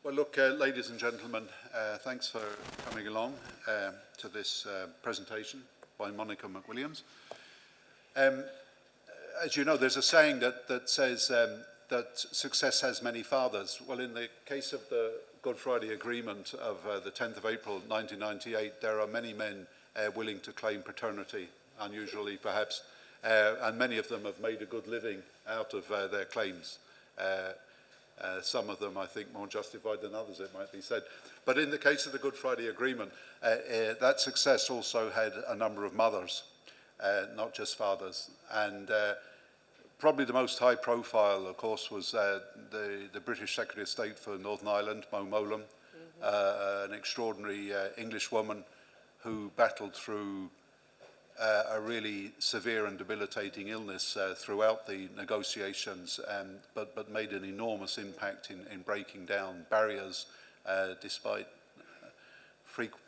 Well, look, ladies and gentlemen, thanks for coming along to this presentation by Monica McWillians. As you know, there's a saying that says that success has many fathers. Well, in the case of the Good Friday Agreement of the 10th of April 1998, there are many men willing to claim paternity, unusually perhaps, and many of them have made a good living out of their claims. Some of them, I think, more justified than others, it might be said. But in the case of the Good Friday Agreement, that success also had a number of mothers, not just fathers. And probably the most high profile, of course, was the British Secretary of State for Northern Ireland, Mo Mowlam, an extraordinary English woman who battled through a really severe and debilitating illness throughout the negotiations, but made an enormous impact in breaking down barriers, despite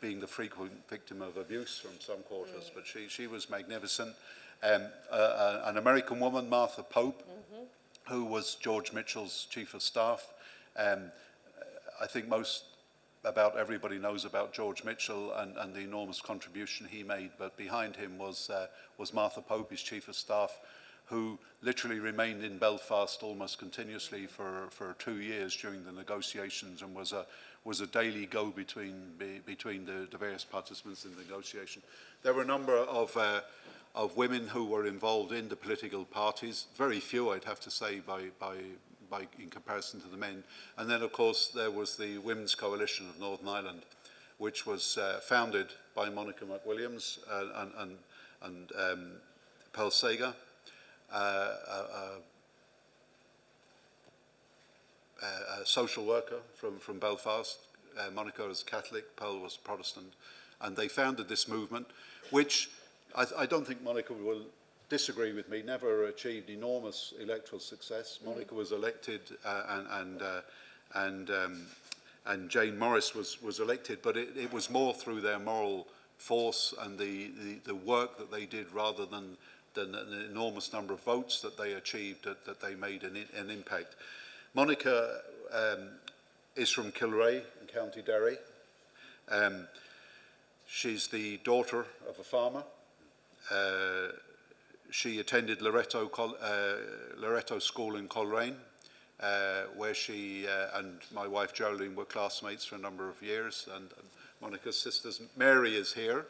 being the frequent victim of abuse from some quarters. But she was magnificent. An American woman, Martha Pope, who was George Mitchell's chief of staff. I think about everybody knows about George Mitchell and the enormous contribution he made, but behind him was Martha Pope, his chief of staff, who literally remained in Belfast almost continuously for 2 years during the negotiations, and was a daily go-between between the various participants in the negotiation. There were a number of women who were involved in the political parties, very few, I'd have to say, in comparison to the men. And then, of course, there was the Women's Coalition of Northern Ireland, which was founded by Monica McWillians and Pearl Sager, a social worker from Belfast. Monica was Catholic, Pearl was Protestant, and they founded this movement, which I don't think Monica will disagree with me, never achieved enormous electoral success. Monica was elected, and Jane Morris was elected, but it was more through their moral force and the work that they did, rather than an enormous number of votes that they achieved, that they made an impact. Monica is from Kilrea in County Derry. She's the daughter of a farmer. She attended Loreto School in Coleraine, where she and my wife Geraldine were classmates for a number of years. And Monica's sisters, Mary is here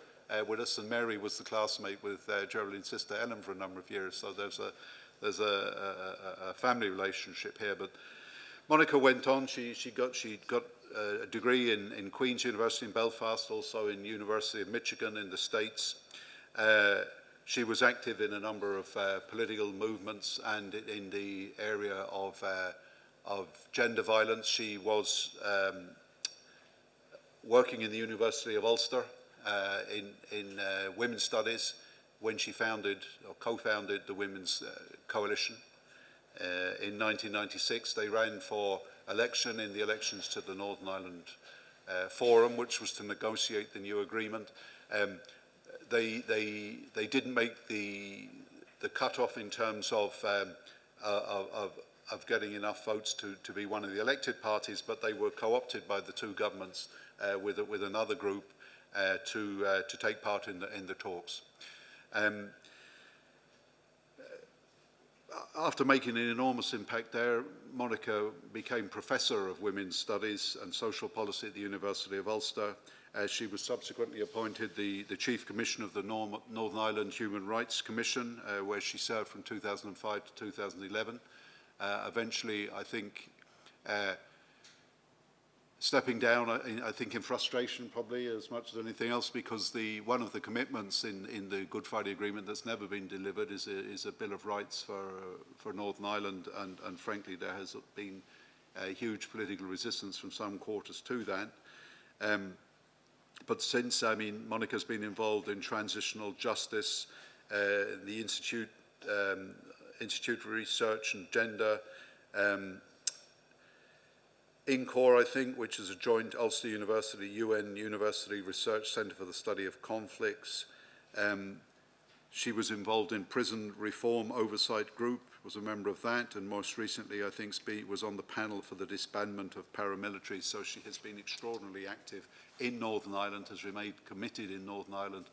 with us, and Mary was the classmate with Geraldine's sister Ellen for a number of years. So there's a family relationship here. But Monica went on. She got a degree in Queen's University in Belfast, also in University of Michigan in the States. She was active in a number of political movements, and in the area of gender violence. She was working in the University of Ulster in women's studies when she founded or co-founded the Women's Coalition. In 1996, they ran for election in the elections to the Northern Ireland Forum, which was to negotiate the new agreement. They didn't make the cut-off in terms of getting enough votes to be one of the elected parties, but they were co-opted by the two governments with another group to take part in the talks. After making an enormous impact there, Monica became Professor of Women's Studies and Social Policy at the University of Ulster. She was subsequently appointed the Chief Commissioner of the Northern Ireland Human Rights Commission, where she served from 2005 to 2011. Eventually, I think, stepping down, I think in frustration probably as much as anything else, because one of the commitments in the Good Friday Agreement that's never been delivered is a Bill of Rights for Northern Ireland, and frankly there has been a huge political resistance from some quarters to that. But since, I mean, Monica's been involved in transitional justice, the Institute for Research and Gender, INCOR, I think, which is a joint Ulster University, UN University Research Centre for the Study of Conflicts. She was involved in Prison Reform Oversight Group, was a member of that, and most recently I think was on the panel for the disbandment of paramilitaries, so she has been extraordinarily active in Northern Ireland, has remained committed in Northern Ireland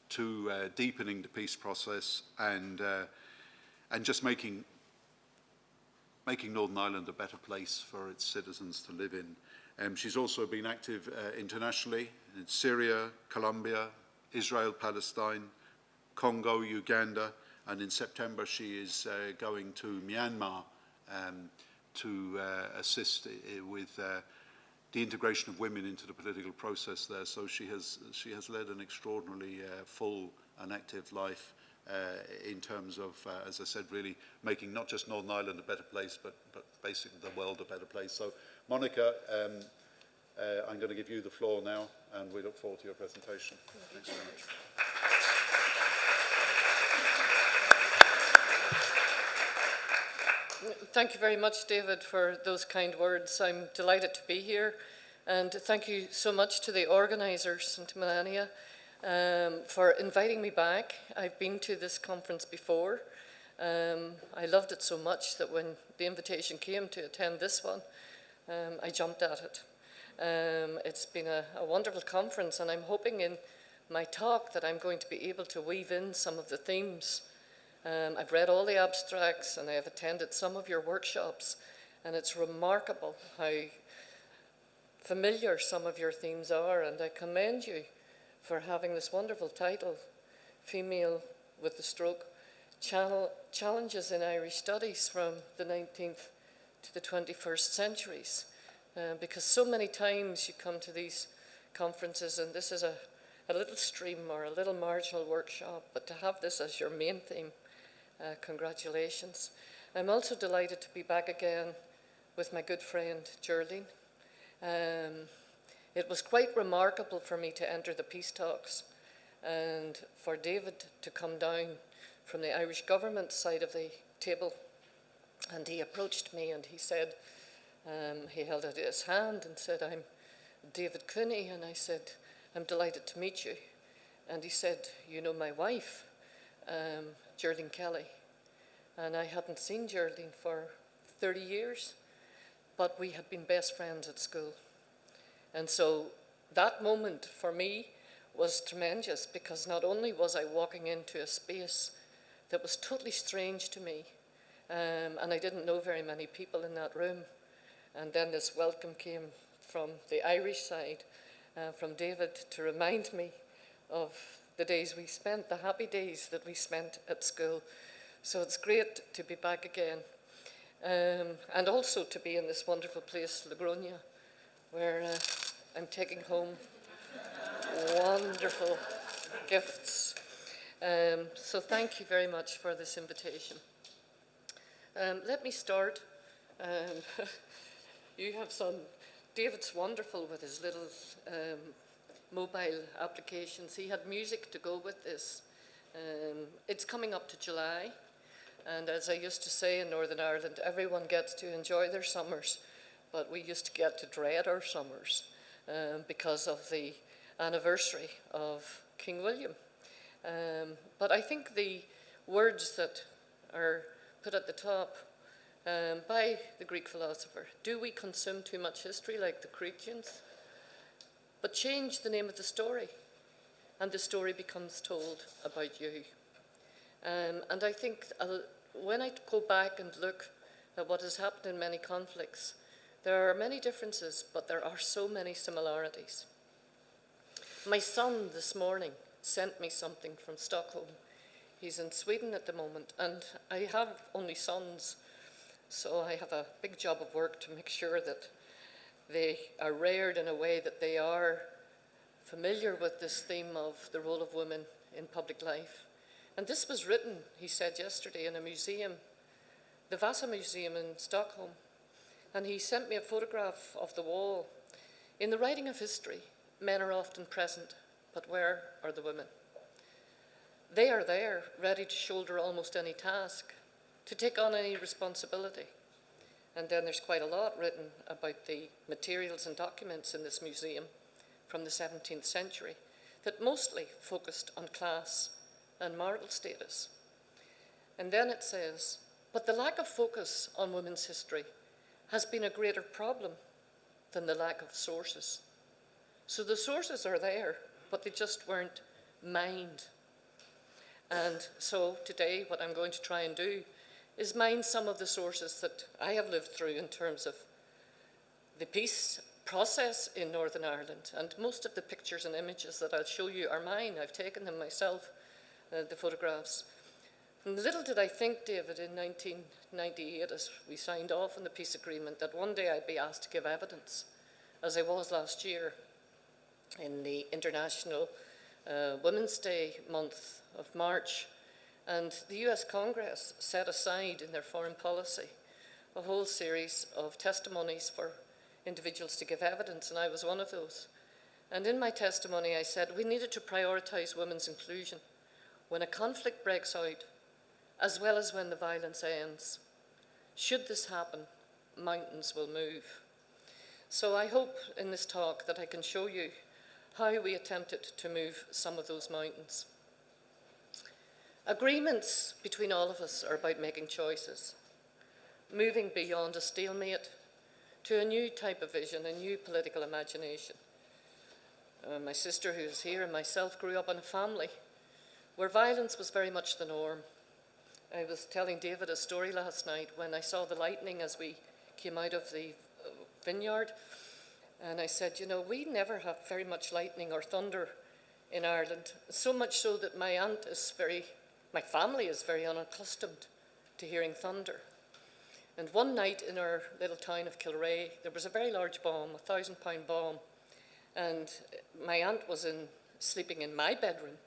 to deepening the peace process and just making Northern Ireland a better place for its citizens to live in. She's also been active internationally in Syria, Colombia, Israel, Palestine, Congo, Uganda, and in September she is going to Myanmar to assist with the integration of women into the political process there. So she has led an extraordinarily full and active life in terms of, as I said, really making not just Northern Ireland a better place, but basically the world a better place. So, Monica, I'm going to give you the floor now, and we look forward to your presentation. Thanks very much. Thank you very much, David, for those kind words. I'm delighted to be here, and thank you so much to the organisers and to Melania for inviting me back. I've been to this conference before. I loved it so much that when the invitation came to attend this one, I jumped at it. It's been a wonderful conference, and I'm hoping in my talk that I'm going to be able to weave in some of the themes. I've read all the abstracts and I have attended some of your workshops, and it's remarkable how familiar some of your themes are, and I commend you for having this wonderful title, Female with the Stroke, Challenges in Irish Studies from the 19th to the 21st Centuries, because so many times you come to these conferences and this is a little stream or a little marginal workshop, but to have this as your main theme, congratulations. I'm also delighted to be back again with my good friend Geraldine. It was quite remarkable for me to enter the peace talks and for David to come down from the Irish government side of the table, and he approached me and he said, he held out his hand and said, "I'm David Cooney," and I said, "I'm delighted to meet you." And he said, "You know my wife, Geraldine Kelly." And I hadn't seen Geraldine for 30 years, but we had been best friends at school. And so that moment for me was tremendous, because not only was I walking into a space that was totally strange to me, and I didn't know very many people in that room, and then this welcome came from the Irish side, from David, to remind me of the days we spent, the happy days that we spent at school. So it's great to be back again, and also to be in this wonderful place, Logroño, where I'm taking home wonderful gifts. So thank you very much for this invitation. Let me start. You have some, David's wonderful with his little mobile applications. He had music to go with this. It's coming up to July, and as I used to say in Northern Ireland, everyone gets to enjoy their summers, but we used to get to dread our summers because of the anniversary of King William. But I think the words that are put at the top by the Greek philosopher, do we consume too much history like the Cretians? But change the name of the story, and the story becomes told about you. And I think when I go back and look at what has happened in many conflicts, there are many differences, but there are so many similarities. My son this morning sent me something from Stockholm. He's in Sweden at the moment, and I have only sons, so I have a big job of work to make sure that they are reared in a way that they are familiar with this theme of the role of women in public life. And this was written, he said yesterday, in a museum, the Vasa Museum in Stockholm. And he sent me a photograph of the wall. In the writing of history, men are often present, but where are the women? They are there, ready to shoulder almost any task, to take on any responsibility. And then there's quite a lot written about the materials and documents in this museum from the 17th century that mostly focused on class and marital status. And then it says, but the lack of focus on women's history has been a greater problem than the lack of sources. So the sources are there, but they just weren't mined. And so today what I'm going to try and do is mine some of the sources that I have lived through in terms of the peace process in Northern Ireland. And most of the pictures and images that I'll show you are mine. I've taken them myself, the photographs. And little did I think, David, in 1998, as we signed off on the peace agreement, that one day I'd be asked to give evidence, as I was last year in the International Women's Day month of March. And the US Congress set aside in their foreign policy a whole series of testimonies for individuals to give evidence, and I was one of those. And in my testimony I said we needed to prioritize women's inclusion when a conflict breaks out, as well as when the violence ends. Should this happen, mountains will move. So I hope in this talk that I can show you how we attempted to move some of those mountains. Agreements between all of us are about making choices, moving beyond a stalemate to a new type of vision, a new political imagination. My sister, who is here, and myself grew up in a family where violence was very much the norm. I was telling David a story last night when I saw the lightning as we came out of the vineyard, and I said, you know, we never have very much lightning or thunder in Ireland, so much so that my family is very unaccustomed to hearing thunder. And one night in our little town of Kilrea, there was a very large bomb, a 1,000-pound bomb, and my aunt was sleeping in my bedroom.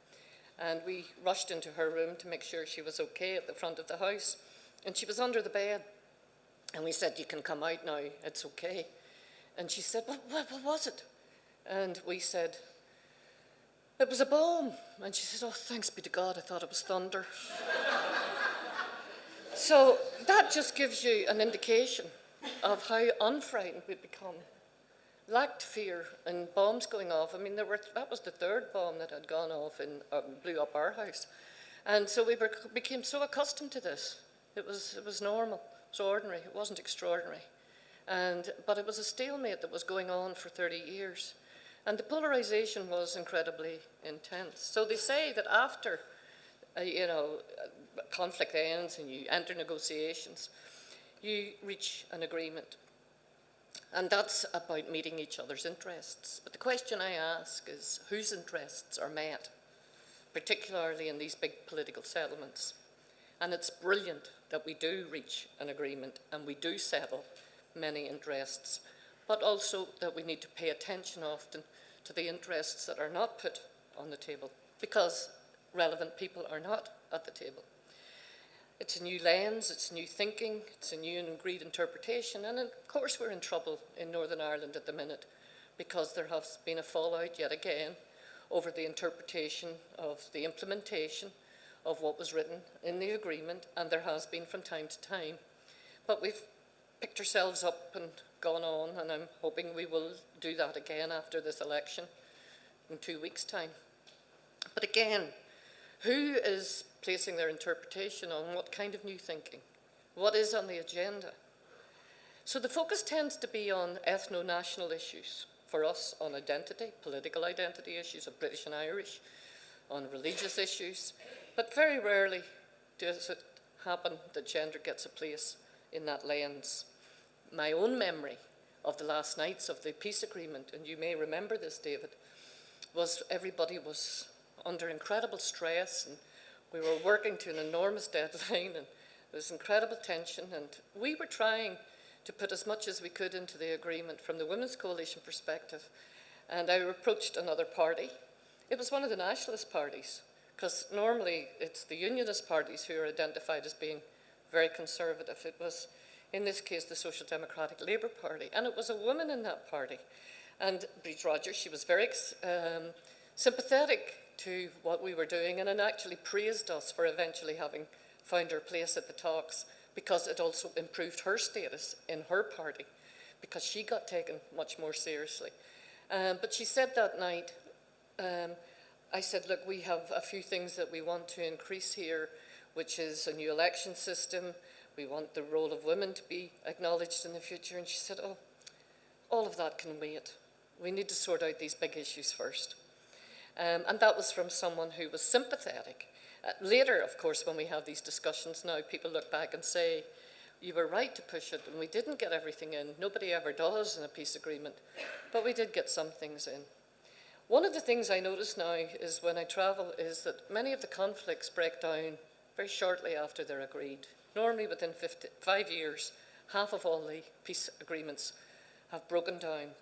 And we rushed into her room to make sure she was okay at the front of the house. And she was under the bed. And we said, you can come out now, it's okay. And she said, what was it? And we said, it was a bomb. And she said, oh, thanks be to God, I thought it was thunder. So that just gives you an indication of how unfrightened we've become. Lacked fear and bombs going off. I mean, that was the third bomb that had gone off and blew up our house. And so we became so accustomed to this. It was normal, it was ordinary, it wasn't extraordinary. But it was a stalemate that was going on for 30 years. And the polarization was incredibly intense. So they say that after, conflict ends and you enter negotiations, you reach an agreement. And that's about meeting each other's interests. But the question I ask is, whose interests are met, particularly in these big political settlements? And it's brilliant that we do reach an agreement and we do settle many interests, but also that we need to pay attention often to the interests that are not put on the table, because relevant people are not at the table. It's a new lens, it's new thinking, it's a new and agreed interpretation, and of course we're in trouble in Northern Ireland at the minute because there has been a fallout yet again over the interpretation of the implementation of what was written in the agreement, and there has been from time to time. But we've picked ourselves up and gone on, and I'm hoping we will do that again after this election in 2 weeks' time. But again, who is placing their interpretation on what kind of new thinking? What is on the agenda? So the focus tends to be on ethno-national issues. For us, on identity, political identity issues of British and Irish, on religious issues, but very rarely does it happen that gender gets a place in that lens. My own memory of the last nights of the peace agreement, and you may remember this, David, was everybody was under incredible stress, and we were working to an enormous deadline, and there was incredible tension, and we were trying to put as much as we could into the agreement from the Women's Coalition perspective. And I approached another party. It was one of the nationalist parties, because normally it's the unionist parties who are identified as being very conservative. It was, in this case, the Social Democratic Labour Party, and it was a woman in that party. And Bridget Rogers, she was very sympathetic to what we were doing, and actually praised us for eventually having found our place at the talks, because it also improved her status in her party, because she got taken much more seriously. But she said that night, I said, look, we have a few things that we want to increase here. which is a new election system. We want the role of women to be acknowledged in the future. And she said, oh, all of that can wait. We need to sort out these big issues first. And that was from someone who was sympathetic. Later, of course, when we have these discussions now, people look back and say, you were right to push it, and we didn't get everything in. Nobody ever does in a peace agreement, but we did get some things in. One of the things I notice now is when I travel is that many of the conflicts break down very shortly after they're agreed. Normally within 5 years, half of all the peace agreements have broken down.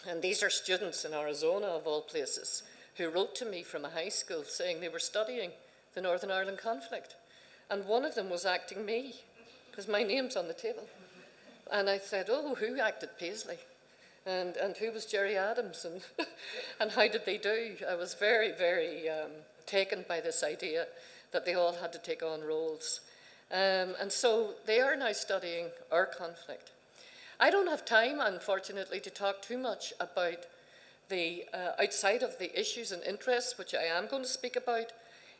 And these are students in Arizona, of all places, who wrote to me from a high school saying they were studying the Northern Ireland conflict. And one of them was acting me, because my name's on the table. And I said, oh, who acted Paisley? And who was Jerry Adams? And, and how did they do? I was very, very taken by this idea that they all had to take on roles. And so they are now studying our conflict. I don't have time, unfortunately, to talk too much about the outside of the issues and interests, which I am going to speak about,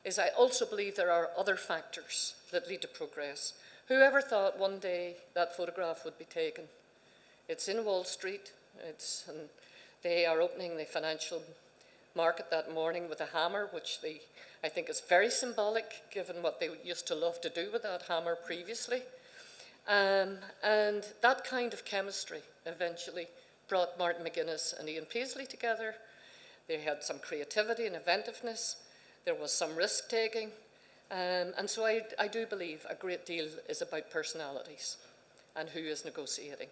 is I also believe there are other factors that lead to progress. Whoever thought one day that photograph would be taken? It's in Wall Street. And they are opening the financial market that morning with a hammer, which I think is very symbolic, given what they used to love to do with that hammer previously. And that kind of chemistry eventually brought Martin McGuinness and Ian Paisley together. They had some creativity and inventiveness. There was some risk-taking. And so I do believe a great deal is about personalities and who is negotiating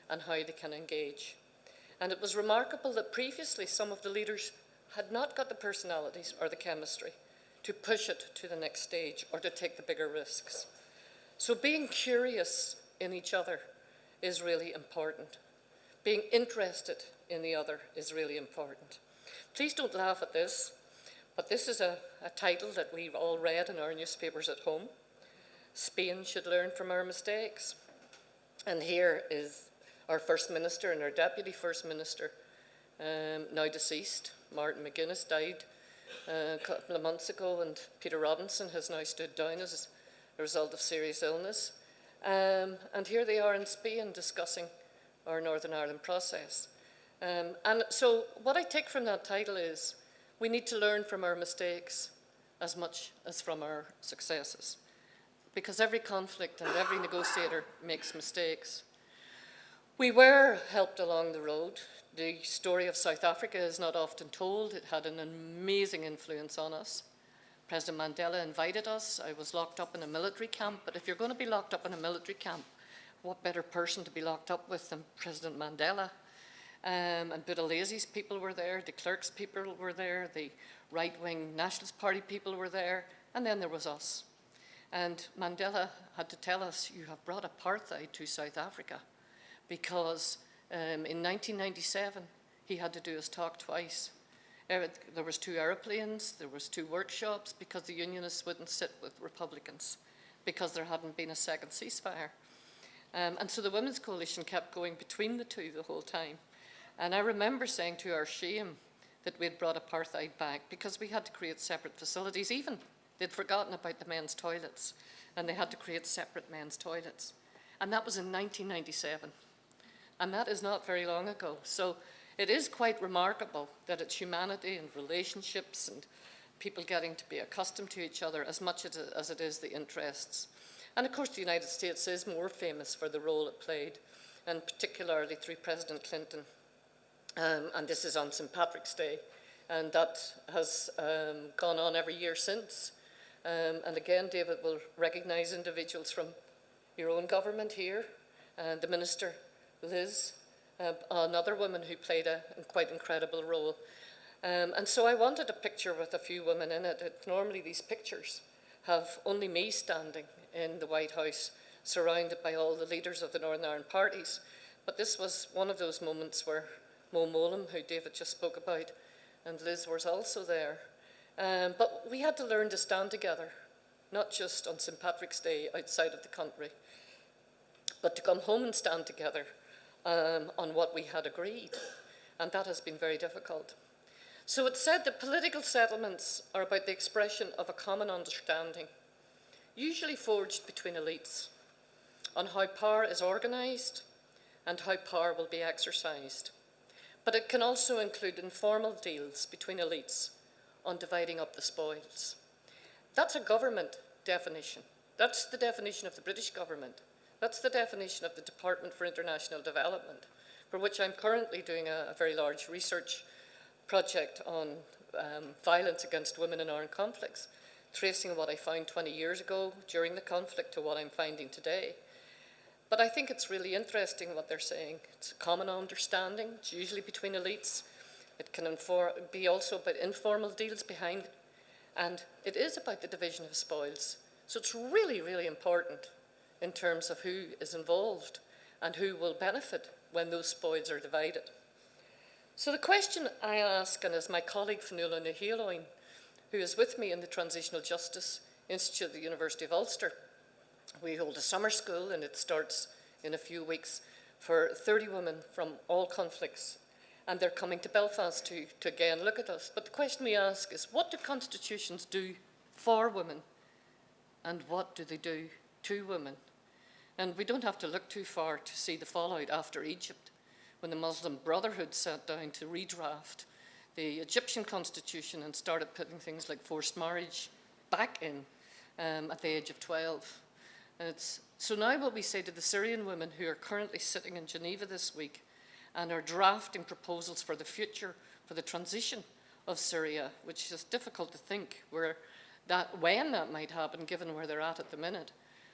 and how they can engage. And it was remarkable that previously some of the leaders had not got the personalities or the chemistry to push it to the next stage or to take the bigger risks. So being curious in each other is really important. Being interested in the other is really important. Please don't laugh at this, but this is a title that we've all read in our newspapers at home. Spain should learn from our mistakes. And here is our First Minister and our Deputy First Minister, now deceased. Martin McGuinness died a couple of months ago, and Peter Robinson has now stood down as a result of serious illness. And here they are in Spain discussing our Northern Ireland process. And so what I take from that title is we need to learn from our mistakes as much as from our successes, because every conflict and every negotiator makes mistakes. We were helped along the road. The story of South Africa is not often told. It had an amazing influence on us. President Mandela invited us. I was locked up in a military camp, but if you're going to be locked up in a military camp, what better person to be locked up with than President Mandela? And Buthelezzi's people were there, de Klerk's people were there, the right-wing Nationalist Party people were there, and then there was us. And Mandela had to tell us, you have brought apartheid to South Africa, because in 1997, he had to do his talk twice. There was 2 aeroplanes, there was 2 workshops, because the Unionists wouldn't sit with Republicans, because there hadn't been a second ceasefire. And so the Women's Coalition kept going between the two the whole time. And I remember saying to our shame that we had brought apartheid back because we had to create separate facilities. Even they'd forgotten about the men's toilets, and they had to create separate men's toilets. And that was in 1997. And that is not very long ago. So it is quite remarkable that it's humanity and relationships and people getting to be accustomed to each other as much as it is the interests. And of course the United States is more famous for the role it played, and particularly through President Clinton. And this is on St. Patrick's Day, and that has gone on every year since. And again, David will recognise individuals from your own government here, and the Minister, Liz, another woman who played a quite incredible role. And so I wanted a picture with a few women in it. Normally these pictures have only me standing in the White House, surrounded by all the leaders of the Northern Ireland parties. But this was one of those moments where Mo Mowlam, who David just spoke about, and Liz was also there. But we had to learn to stand together, not just on St. Patrick's Day outside of the country, but to come home and stand together on what we had agreed. And that has been very difficult. So it's said that political settlements are about the expression of a common understanding. usually forged between elites, on how power is organised and how power will be exercised. But it can also include informal deals between elites on dividing up the spoils. That's a government definition. That's the definition of the British government. That's the definition of the Department for International Development, for which I'm currently doing a very large research project on violence against women in armed conflicts, tracing what I found 20 years ago during the conflict to what I'm finding today. But I think it's really interesting what they're saying. It's a common understanding. It's usually between elites. It can be also about informal deals behind it. And it is about the division of spoils. So it's really, really important in terms of who is involved and who will benefit when those spoils are divided. So the question I ask, and as my colleague Fionnuala na Héileáin, who is with me in the Transitional Justice Institute at the University of Ulster, we hold a summer school, and it starts in a few weeks, for 30 women from all conflicts. And they're coming to Belfast to again look at us. But the question we ask is, what do constitutions do for women? And what do they do to women? And we don't have to look too far to see the fallout after Egypt, when the Muslim Brotherhood sat down to redraft the Egyptian constitution and started putting things like forced marriage back in at the age of 12. So now what we say to the Syrian women who are currently sitting in Geneva this week and are drafting proposals for the future, for the transition of Syria, which is difficult to think when that might happen, given where they're at the minute.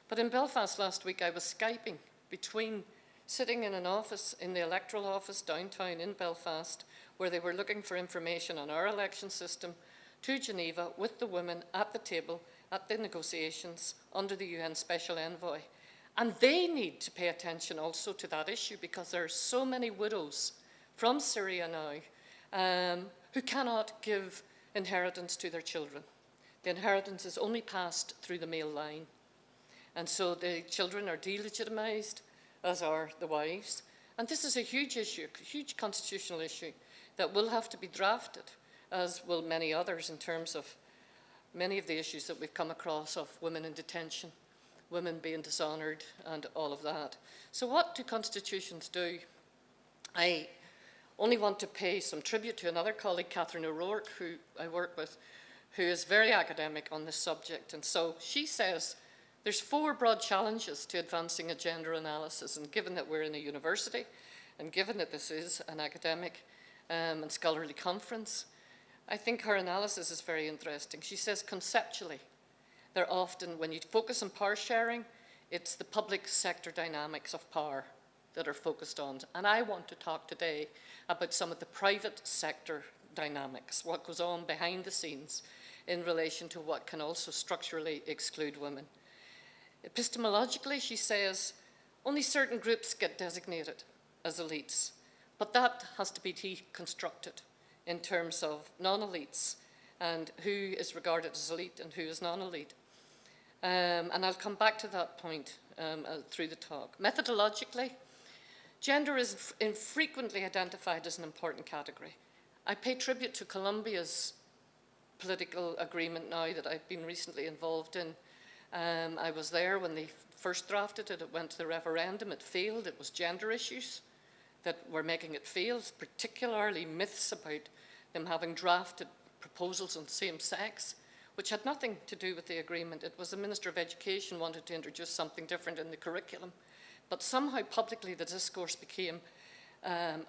But in Belfast last week, I was Skyping between sitting in an office, in the electoral office downtown in Belfast, where they were looking for information on our election system, to Geneva with the women at the table at the negotiations under the UN Special Envoy. And they need to pay attention also to that issue, because there are so many widows from Syria now who cannot give inheritance to their children. The inheritance is only passed through the male line. And so the children are delegitimised, as are the wives. And this is a huge issue, a huge constitutional issue that will have to be drafted, as will many others, in terms of many of the issues that we've come across of women in detention, women being dishonoured, and all of that. So what do constitutions do? I only want to pay some tribute to another colleague, Catherine O'Rourke, who I work with, who is very academic on this subject. And so she says there's 4 broad challenges to advancing a gender analysis. And given that we're in a university, and given that this is an academic and scholarly conference, I think her analysis is very interesting. She says conceptually, they're often, when you focus on power sharing, it's the public sector dynamics of power that are focused on. And I want to talk today about some of the private sector dynamics, what goes on behind the scenes in relation to what can also structurally exclude women. Epistemologically, she says, only certain groups get designated as elites, but that has to be deconstructed in terms of non-elites and who is regarded as elite and who is non-elite. And I'll come back to that point through the talk. Methodologically, gender is infrequently identified as an important category. I pay tribute to Colombia's political agreement now that I've been recently involved in. I was there when they first drafted it. It went to the referendum. It failed. It was gender issues that were making it fail, particularly myths about them having drafted proposals on same-sex, which had nothing to do with the agreement. It was the Minister of Education wanted to introduce something different in the curriculum. But somehow publicly the discourse became,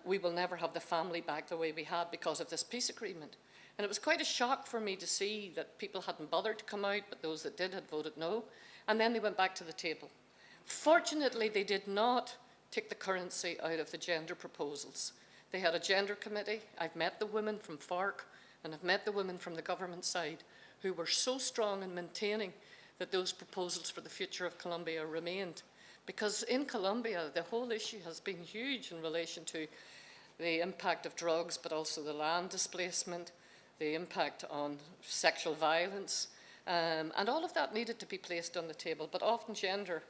we will never have the family back the way we had because of this peace agreement. And it was quite a shock for me to see that people hadn't bothered to come out, but those that did had voted no. And then they went back to the table. Fortunately, they did not take the currency out of the gender proposals. They had a gender committee. I've met the women from FARC and I've met the women from the government side who were so strong in maintaining that those proposals for the future of Colombia remained. Because in Colombia, the whole issue has been huge in relation to the impact of drugs, but also the land displacement, the impact on sexual violence, and all of that needed to be placed on the table. But often gender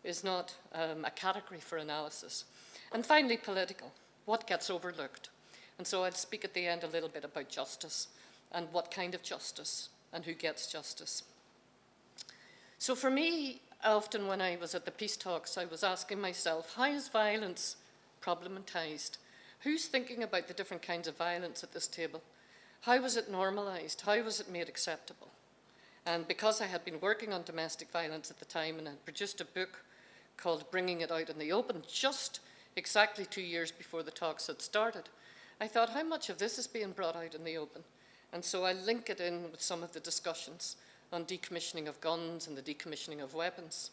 is not a category for analysis. And finally, political. What gets overlooked? And so I'll speak at the end a little bit about justice and what kind of justice and who gets justice. So for me, often when I was at the peace talks, I was asking myself, how is violence problematized? Who's thinking about the different kinds of violence at this table? How was it normalized? How was it made acceptable? And because I had been working on domestic violence at the time and had produced a book called Bringing It Out in the Open, just exactly 2 years before the talks had started, I thought, how much of this is being brought out in the open? And so I link it in with some of the discussions on decommissioning of guns and the decommissioning of weapons.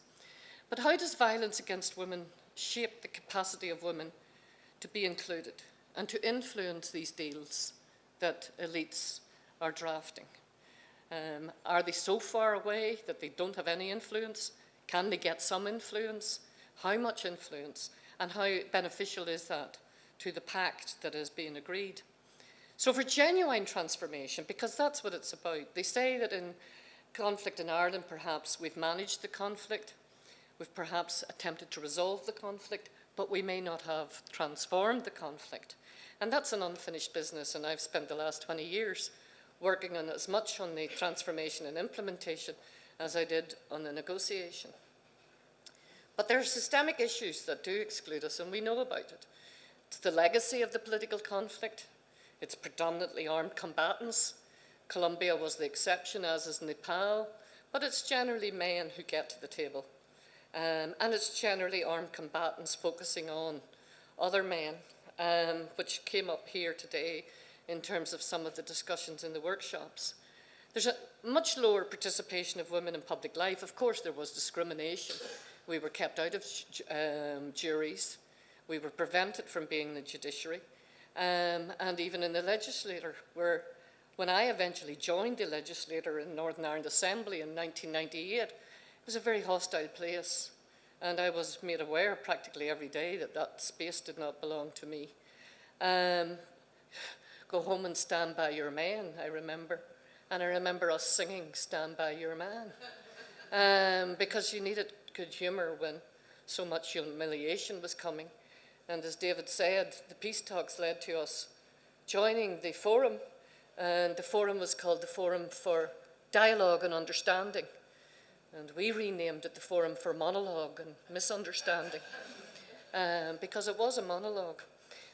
But how does violence against women shape the capacity of women to be included and to influence these deals that elites are drafting? Are they so far away that they don't have any influence? Can they get some influence? How much influence? And how beneficial is that to the pact that is being agreed? So for genuine transformation, because that's what it's about, they say that in conflict in Ireland, perhaps we've managed the conflict, we've perhaps attempted to resolve the conflict, but we may not have transformed the conflict. And that's an unfinished business, and I've spent the last 20 years working on as much on the transformation and implementation as I did on the negotiation. But there are systemic issues that do exclude us, and we know about it. It's the legacy of the political conflict. It's predominantly armed combatants. Colombia was the exception, as is Nepal, but it's generally men who get to the table. And it's generally armed combatants focusing on other men, which came up here today in terms of some of the discussions in the workshops. There's a much lower participation of women in public life. Of course, there was discrimination. We were kept out of juries. We were prevented from being in the judiciary. And even in the legislature, where when I eventually joined the legislature in Northern Ireland Assembly in 1998, it was a very hostile place. And I was made aware practically every day that that space did not belong to me. Go home and stand by your man, I remember. And I remember us singing Stand By Your Man. Because you needed good humour when so much humiliation was coming. And as David said, the peace talks led to us joining the forum. And the forum was called the Forum for Dialogue and Understanding. And we renamed it the Forum for Monologue and Misunderstanding. Because it was a monologue.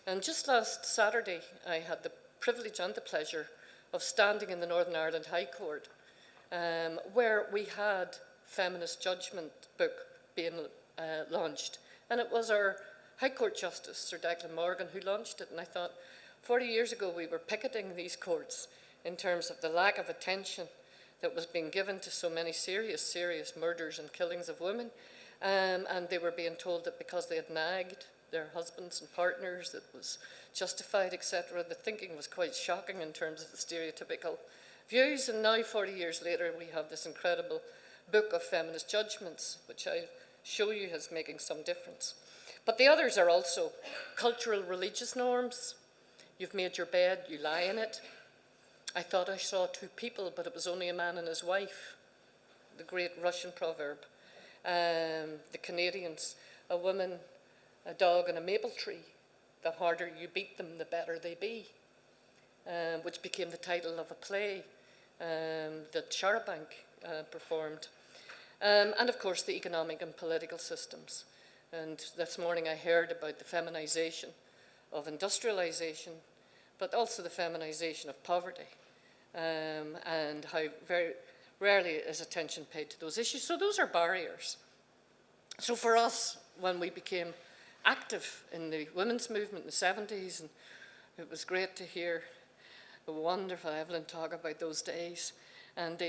And just last Saturday, I had the privilege and the pleasure of standing in the Northern Ireland High Court, where we had Feminist Judgment book being launched. And it was our High Court Justice, Sir Declan Morgan, who launched it. And I thought, 40 years ago, we were picketing these courts in terms of the lack of attention that was being given to so many serious murders and killings of women. And they were being told that because they had nagged their husbands and partners, that was justified, etc. The thinking was quite shocking in terms of the stereotypical views. And now, 40 years later, we have this incredible book of feminist judgments, which I'll show you as making some difference. But the others are also cultural religious norms. You've made your bed, you lie in it. I thought I saw two people, but it was only a man and his wife. The great Russian proverb. The Canadians, a woman, a dog, and a maple tree. The harder you beat them, the better they be. Which became the title of a play that Charabank performed. And of course, the economic and political systems. And this morning I heard about the feminization of industrialization, but also the feminization of poverty, and how very rarely is attention paid to those issues. So those are barriers. So for us, when we became active in the women's movement in the 70s, and it was great to hear the wonderful Evelyn talk about those days, and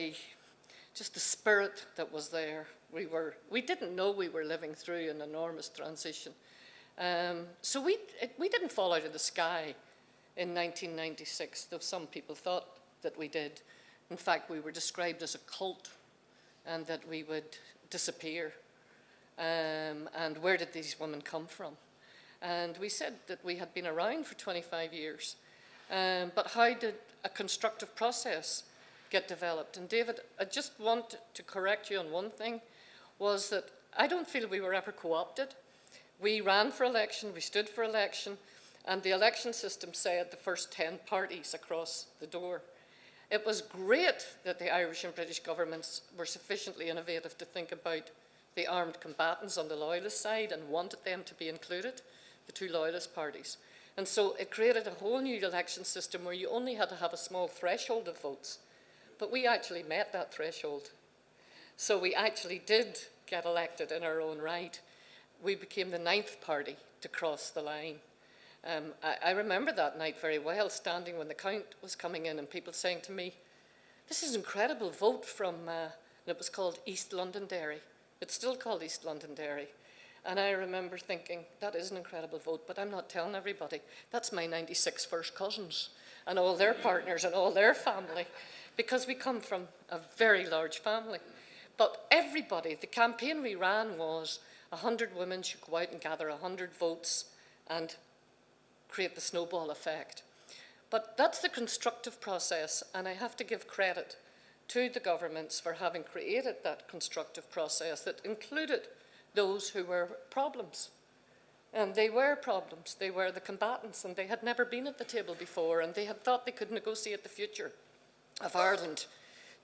just the spirit that was there. We didn't know we were living through an enormous transition. So we didn't fall out of the sky in 1996, though some people thought that we did. In fact, we were described as a cult and that we would disappear. And where did these women come from? And we said that we had been around for 25 years. But how did a constructive process get developed? And David, I just want to correct you on one thing, was that I don't feel we were ever co-opted. We ran for election, we stood for election, and the election system said the first 10 parties across the door. It was great that the Irish and British governments were sufficiently innovative to think about the armed combatants on the loyalist side and wanted them to be included, the two loyalist parties. And so it created a whole new election system where you only had to have a small threshold of votes. But we actually met that threshold. So we actually did get elected in our own right. We became the 9th party to cross the line. I remember that night very well, standing when the count was coming in and people saying to me, this is an incredible vote from, and it was called East Londonderry. It's still called East Londonderry. And I remember thinking, that is an incredible vote, but I'm not telling everybody. That's my 96 first cousins and all their partners and all their family, because we come from a very large family. But everybody, the campaign we ran was 100 women should go out and gather 100 votes and create the snowball effect. But that's the constructive process, and I have to give credit to the governments for having created that constructive process that included those who were problems. And they were problems. They were the combatants, and they had never been at the table before, and they had thought they could negotiate the future of Ireland,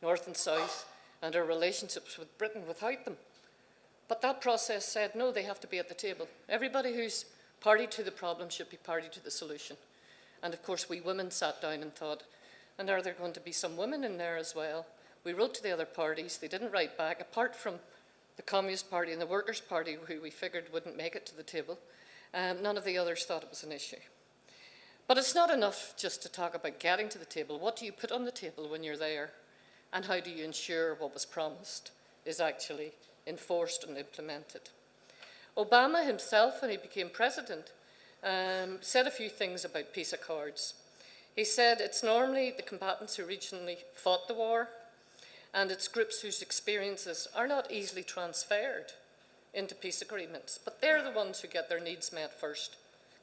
North and South, and our relationships with Britain without them. But that process said, no, they have to be at the table. Everybody who's party to the problem should be party to the solution. And of course, we women sat down and thought, and are there going to be some women in there as well? We wrote to the other parties. They didn't write back, apart from the Communist Party and the Workers' Party, who we figured wouldn't make it to the table. None of the others thought it was an issue. But it's not enough just to talk about getting to the table. What do you put on the table when you're there? And how do you ensure what was promised is actually enforced and implemented? Obama himself, when he became president, said a few things about peace accords. He said it's normally the combatants who originally fought the war, and it's groups whose experiences are not easily transferred into peace agreements, but they're the ones who get their needs met first,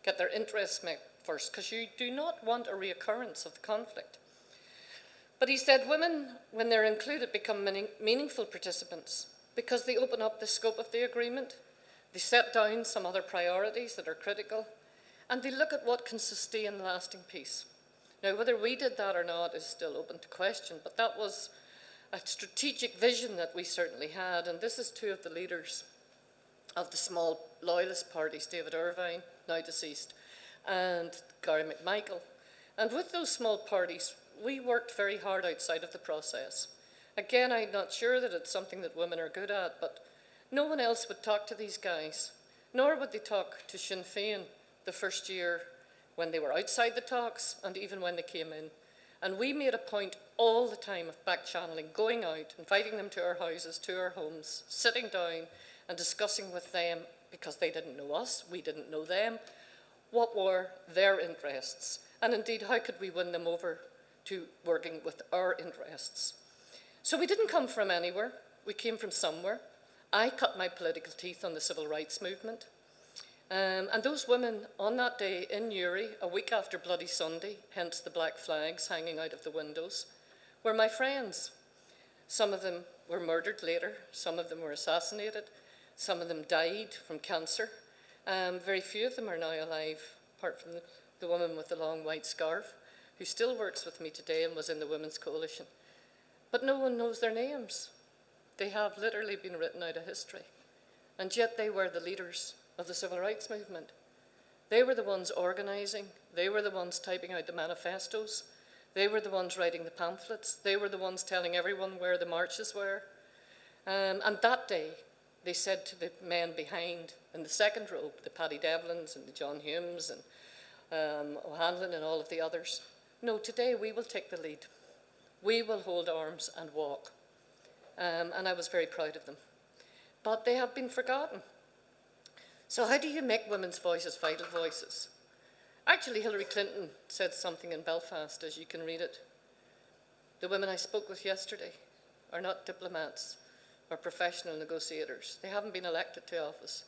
get their interests met first, because you do not want a reoccurrence of the conflict. But he said women, when they're included, become meaningful participants because they open up the scope of the agreement, they set down some other priorities that are critical, and they look at what can sustain lasting peace. Now, whether we did that or not is still open to question, but that was a strategic vision that we certainly had, and this is two of the leaders of the small loyalist parties, David Irvine, now deceased, and Gary McMichael. And with those small parties, we worked very hard outside of the process. Again, I'm not sure that it's something that women are good at, but no one else would talk to these guys, nor would they talk to Sinn Féin the first year when they were outside the talks and even when they came in. And we made a point all the time of back-channeling, going out, inviting them to our houses, to our homes, sitting down and discussing with them, because they didn't know us, we didn't know them, what were their interests, and indeed how could we win them over to working with our interests. So we didn't come from anywhere, we came from somewhere. I cut my political teeth on the civil rights movement. And those women on that day in Newry, a week after Bloody Sunday, hence the black flags hanging out of the windows, were my friends. Some of them were murdered later, some of them were assassinated, some of them died from cancer. Very few of them are now alive, apart from the woman with the long white scarf, who still works with me today and was in the Women's Coalition. But no one knows their names. They have literally been written out of history. And yet they were the leaders of the civil rights movement. They were the ones organising, they were the ones typing out the manifestos, they were the ones writing the pamphlets, they were the ones telling everyone where the marches were. And that day, they said to the men behind in the second row, the Paddy Devlins and the John Humes and O'Hanlon and all of the others, no, today we will take the lead. We will hold arms and walk. And I was very proud of them. But they have been forgotten. So how do you make women's voices vital voices? Actually, Hillary Clinton said something in Belfast, as you can read it. The women I spoke with yesterday are not diplomats or professional negotiators. They haven't been elected to office.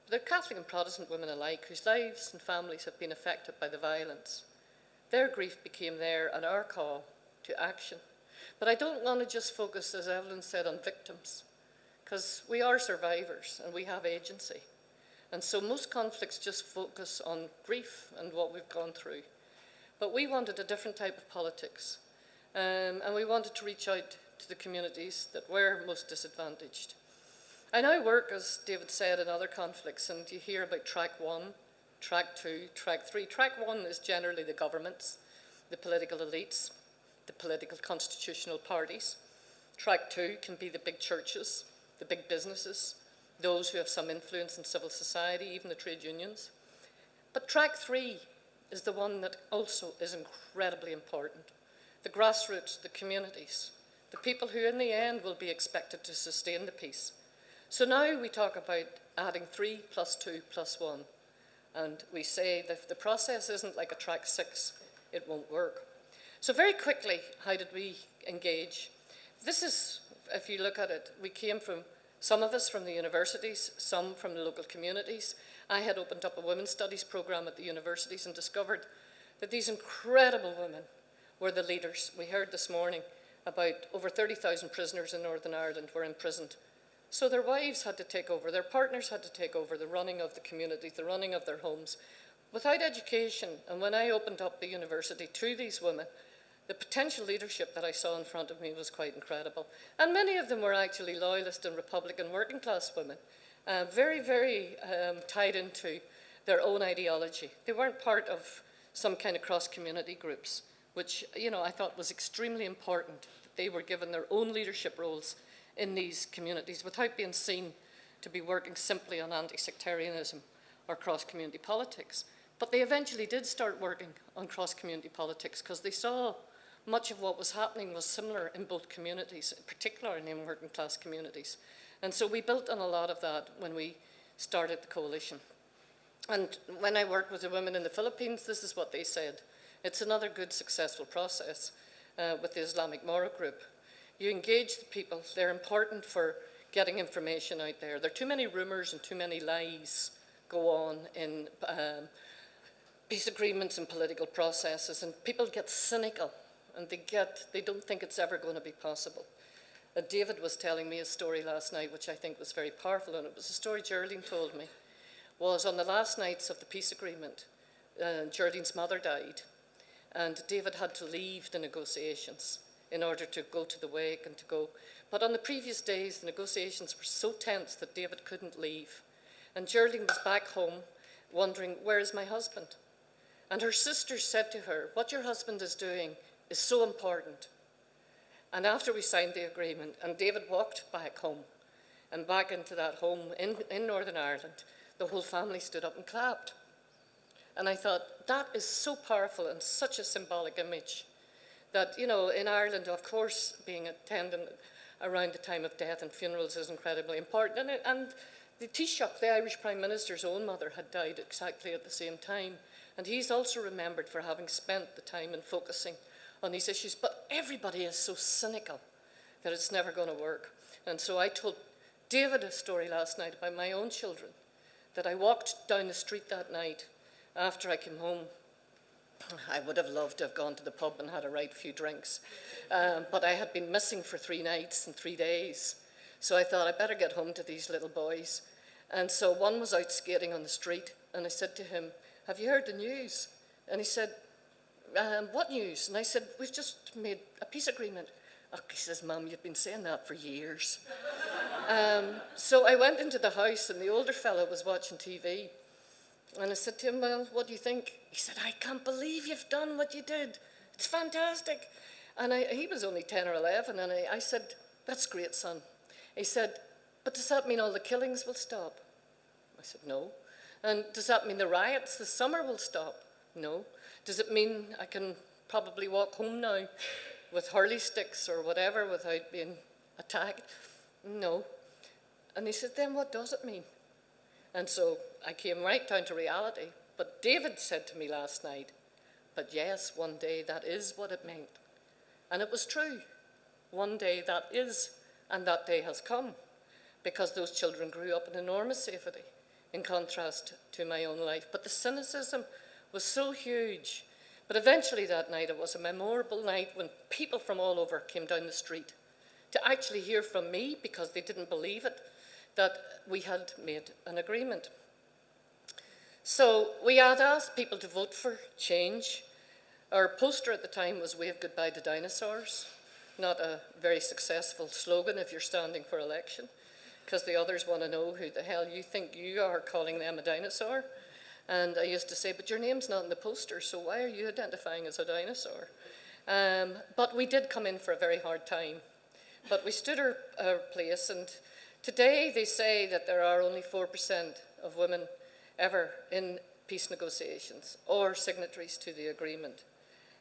But they're Catholic and Protestant women alike whose lives and families have been affected by the violence. Their grief became their and our call to action. But I don't want to just focus, as Evelyn said, on victims, because we are survivors and we have agency. And so most conflicts just focus on grief and what we've gone through. But we wanted a different type of politics. and we wanted to reach out to the communities that were most disadvantaged. I now work, as David said, in other conflicts, and you hear about track 1, track 2, track 3. Track 1 is generally the governments, the political elites, the political constitutional parties. Track 2 can be the big churches, the big businesses, those who have some influence in civil society, even the trade unions. But track 3 is the one that also is incredibly important. The grassroots, the communities, the people who in the end will be expected to sustain the peace. So now we talk about adding 3 plus 2 plus 1. And we say that if the process isn't like a track 6, it won't work. So very quickly, how did we engage? This is, if you look at it, we came from, some of us from the universities, some from the local communities. I had opened up a women's studies program at the universities and discovered that these incredible women were the leaders. We heard this morning about over 30,000 prisoners in Northern Ireland were imprisoned. So their wives had to take over, their partners had to take over the running of the communities, the running of their homes. Without education, and when I opened up the university to these women, the potential leadership that I saw in front of me was quite incredible. And many of them were actually loyalist and Republican working class women, very, very tied into their own ideology. They weren't part of some kind of cross-community groups, which, you know, I thought was extremely important. They were given their own leadership roles in these communities without being seen to be working simply on anti-sectarianism or cross-community politics. But they eventually did start working on cross-community politics because they saw much of what was happening was similar in both communities, particularly in working class communities. And so we built on a lot of that when we started the coalition. And when I worked with the women in the Philippines, this is what they said. It's another good, successful process with the Islamic Mora group. You engage the people. They're important for getting information out there. There are too many rumors and too many lies go on in peace agreements and political processes, and people get cynical, and they don't think it's ever going to be possible. David was telling me a story last night, which I think was very powerful, and it was a story Geraldine told me, was on the last nights of the peace agreement, Geraldine's mother died, and David had to leave the negotiations in order to go to the wake and to go. But on the previous days, the negotiations were so tense that David couldn't leave. And Geraldine was back home wondering, where is my husband? And her sister said to her, what your husband is doing is so important. And after we signed the agreement, and David walked back home, and back into that home in Northern Ireland, the whole family stood up and clapped. And I thought, that is so powerful and such a symbolic image that, you know, in Ireland, of course, being attendant around the time of death and funerals is incredibly important. And the Taoiseach, the Irish Prime Minister's own mother, had died exactly at the same time. And he's also remembered for having spent the time and focusing on these issues. But everybody is so cynical that it's never going to work. And so I told David a story last night about my own children, that I walked down the street that night after I came home. I would have loved to have gone to the pub and had a right few drinks. But I had been missing for 3 nights and 3 days. So I thought I'd better get home to these little boys. And so one was out skating on the street, and I said to him, have you heard the news? And he said, what news? And I said, we've just made a peace agreement. Oh, he says, Mum, you've been saying that for years. So I went into the house, and the older fellow was watching TV. And I said to him, well, what do you think? He said, I can't believe you've done what you did. It's fantastic. And he was only 10 or 11, and I said, that's great, son. He said, but does that mean all the killings will stop? I said, no. And does that mean the riots this summer will stop? No. Does it mean I can probably walk home now with hurley sticks or whatever without being attacked? No. And he said, then what does it mean? And so I came right down to reality. But David said to me last night, but yes, one day that is what it meant. And it was true. One day that is, and that day has come, because those children grew up in enormous safety, in contrast to my own life. But the cynicism was so huge. But eventually that night, it was a memorable night when people from all over came down the street to actually hear from me, because they didn't believe it, that we had made an agreement. So we had asked people to vote for change. Our poster at the time was "Wave Goodbye to Dinosaurs," not a very successful slogan if you're standing for election, because the others want to know who the hell you think you are calling them a dinosaur. And I used to say, but your name's not in the poster, so why are you identifying as a dinosaur? But we did come in for a very hard time. But we stood our place, and today they say that there are only 4% of women ever in peace negotiations or signatories to the agreement.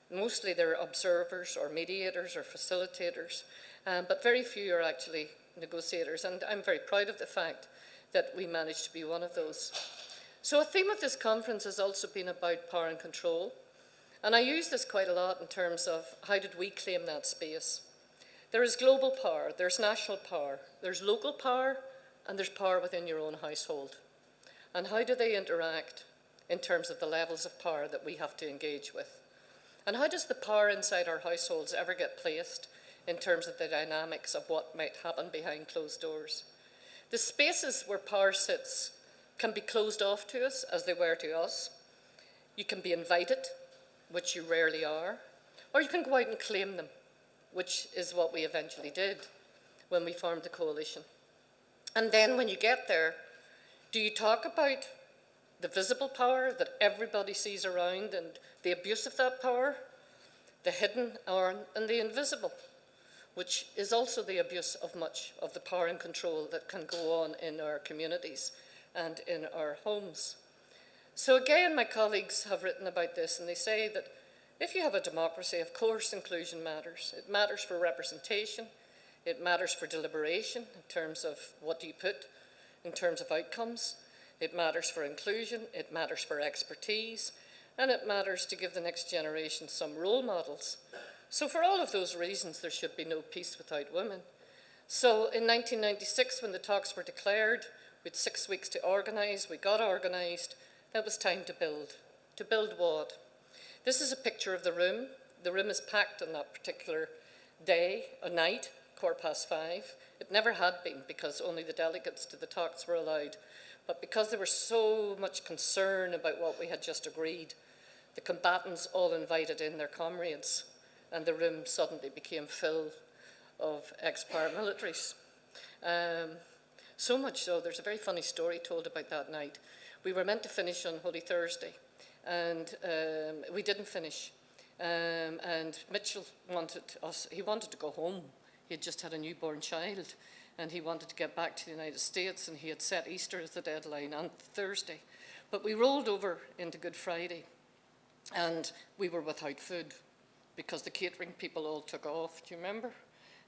Mostly they're observers or mediators or facilitators, but very few are actually negotiators, and I'm very proud of the fact that we managed to be one of those. So a theme of this conference has also been about power and control, and I use this quite a lot in terms of how did we claim that space. There is global power, there's national power, there's local power, and there's power within your own household. And how do they interact in terms of the levels of power that we have to engage with? And how does the power inside our households ever get placed in terms of the dynamics of what might happen behind closed doors? The spaces where power sits can be closed off to us, as they were to us. You can be invited, which you rarely are, or you can go out and claim them, which is what we eventually did when we formed the coalition. And then when you get there, do you talk about the visible power that everybody sees around and the abuse of that power, the hidden and the invisible, which is also the abuse of much of the power and control that can go on in our communities and in our homes? So again, my colleagues have written about this, and they say that if you have a democracy, of course inclusion matters. It matters for representation, it matters for deliberation in terms of what do you put in terms of outcomes. It matters for inclusion, it matters for expertise, and it matters to give the next generation some role models. So for all of those reasons, there should be no peace without women. So in 1996, when the talks were declared, we had 6 weeks to organise, we got organised, then it was time to build. To build what? This is a picture of the room. The room is packed on that particular day, a night, 5:15. It never had been because only the delegates to the talks were allowed. But because there was so much concern about what we had just agreed, the combatants all invited in their comrades, and the room suddenly became full of ex-paramilitaries. So much so, there's a very funny story told about that night. We were meant to finish on Holy Thursday, and we didn't finish. And Mitchell he wanted to go home. He had just had a newborn child, and he wanted to get back to the United States, and he had set Easter as the deadline on Thursday. But we rolled over into Good Friday, and we were without food because the catering people all took off, do you remember?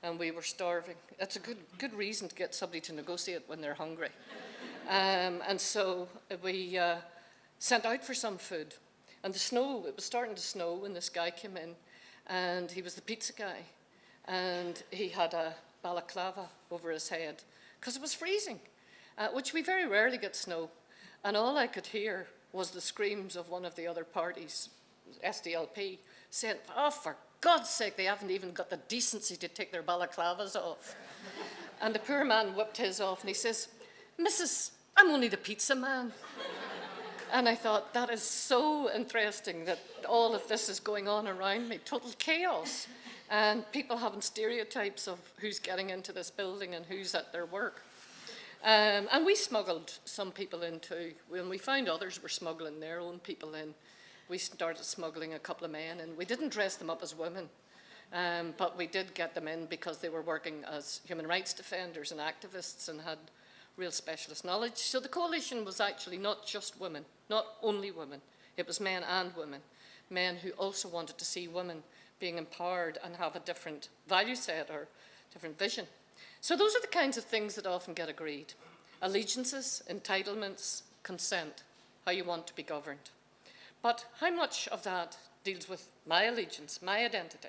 And we were starving. That's a good reason to get somebody to negotiate when they're hungry. And so we sent out for some food. And it was starting to snow when this guy came in, and he was the pizza guy. And he had a balaclava over his head because it was freezing, which we very rarely get snow. And all I could hear was the screams of one of the other parties, SDLP, saying, "Oh, for God's sake, they haven't even got the decency to take their balaclavas off." And the poor man whipped his off, and he says, "Mrs., I'm only the pizza man." And I thought, that is so interesting that all of this is going on around me, total chaos. And people having stereotypes of who's getting into this building and who's at their work. And we smuggled some people in too. When we found others were smuggling their own people in, we started smuggling a couple of men, and we didn't dress them up as women, but we did get them in because they were working as human rights defenders and activists and had real specialist knowledge. So the coalition was actually not just women, not only women. It was men and women, men who also wanted to see women being empowered and have a different value set or different vision. So those are the kinds of things that often get agreed. Allegiances, entitlements, consent, how you want to be governed. But how much of that deals with my allegiance, my identity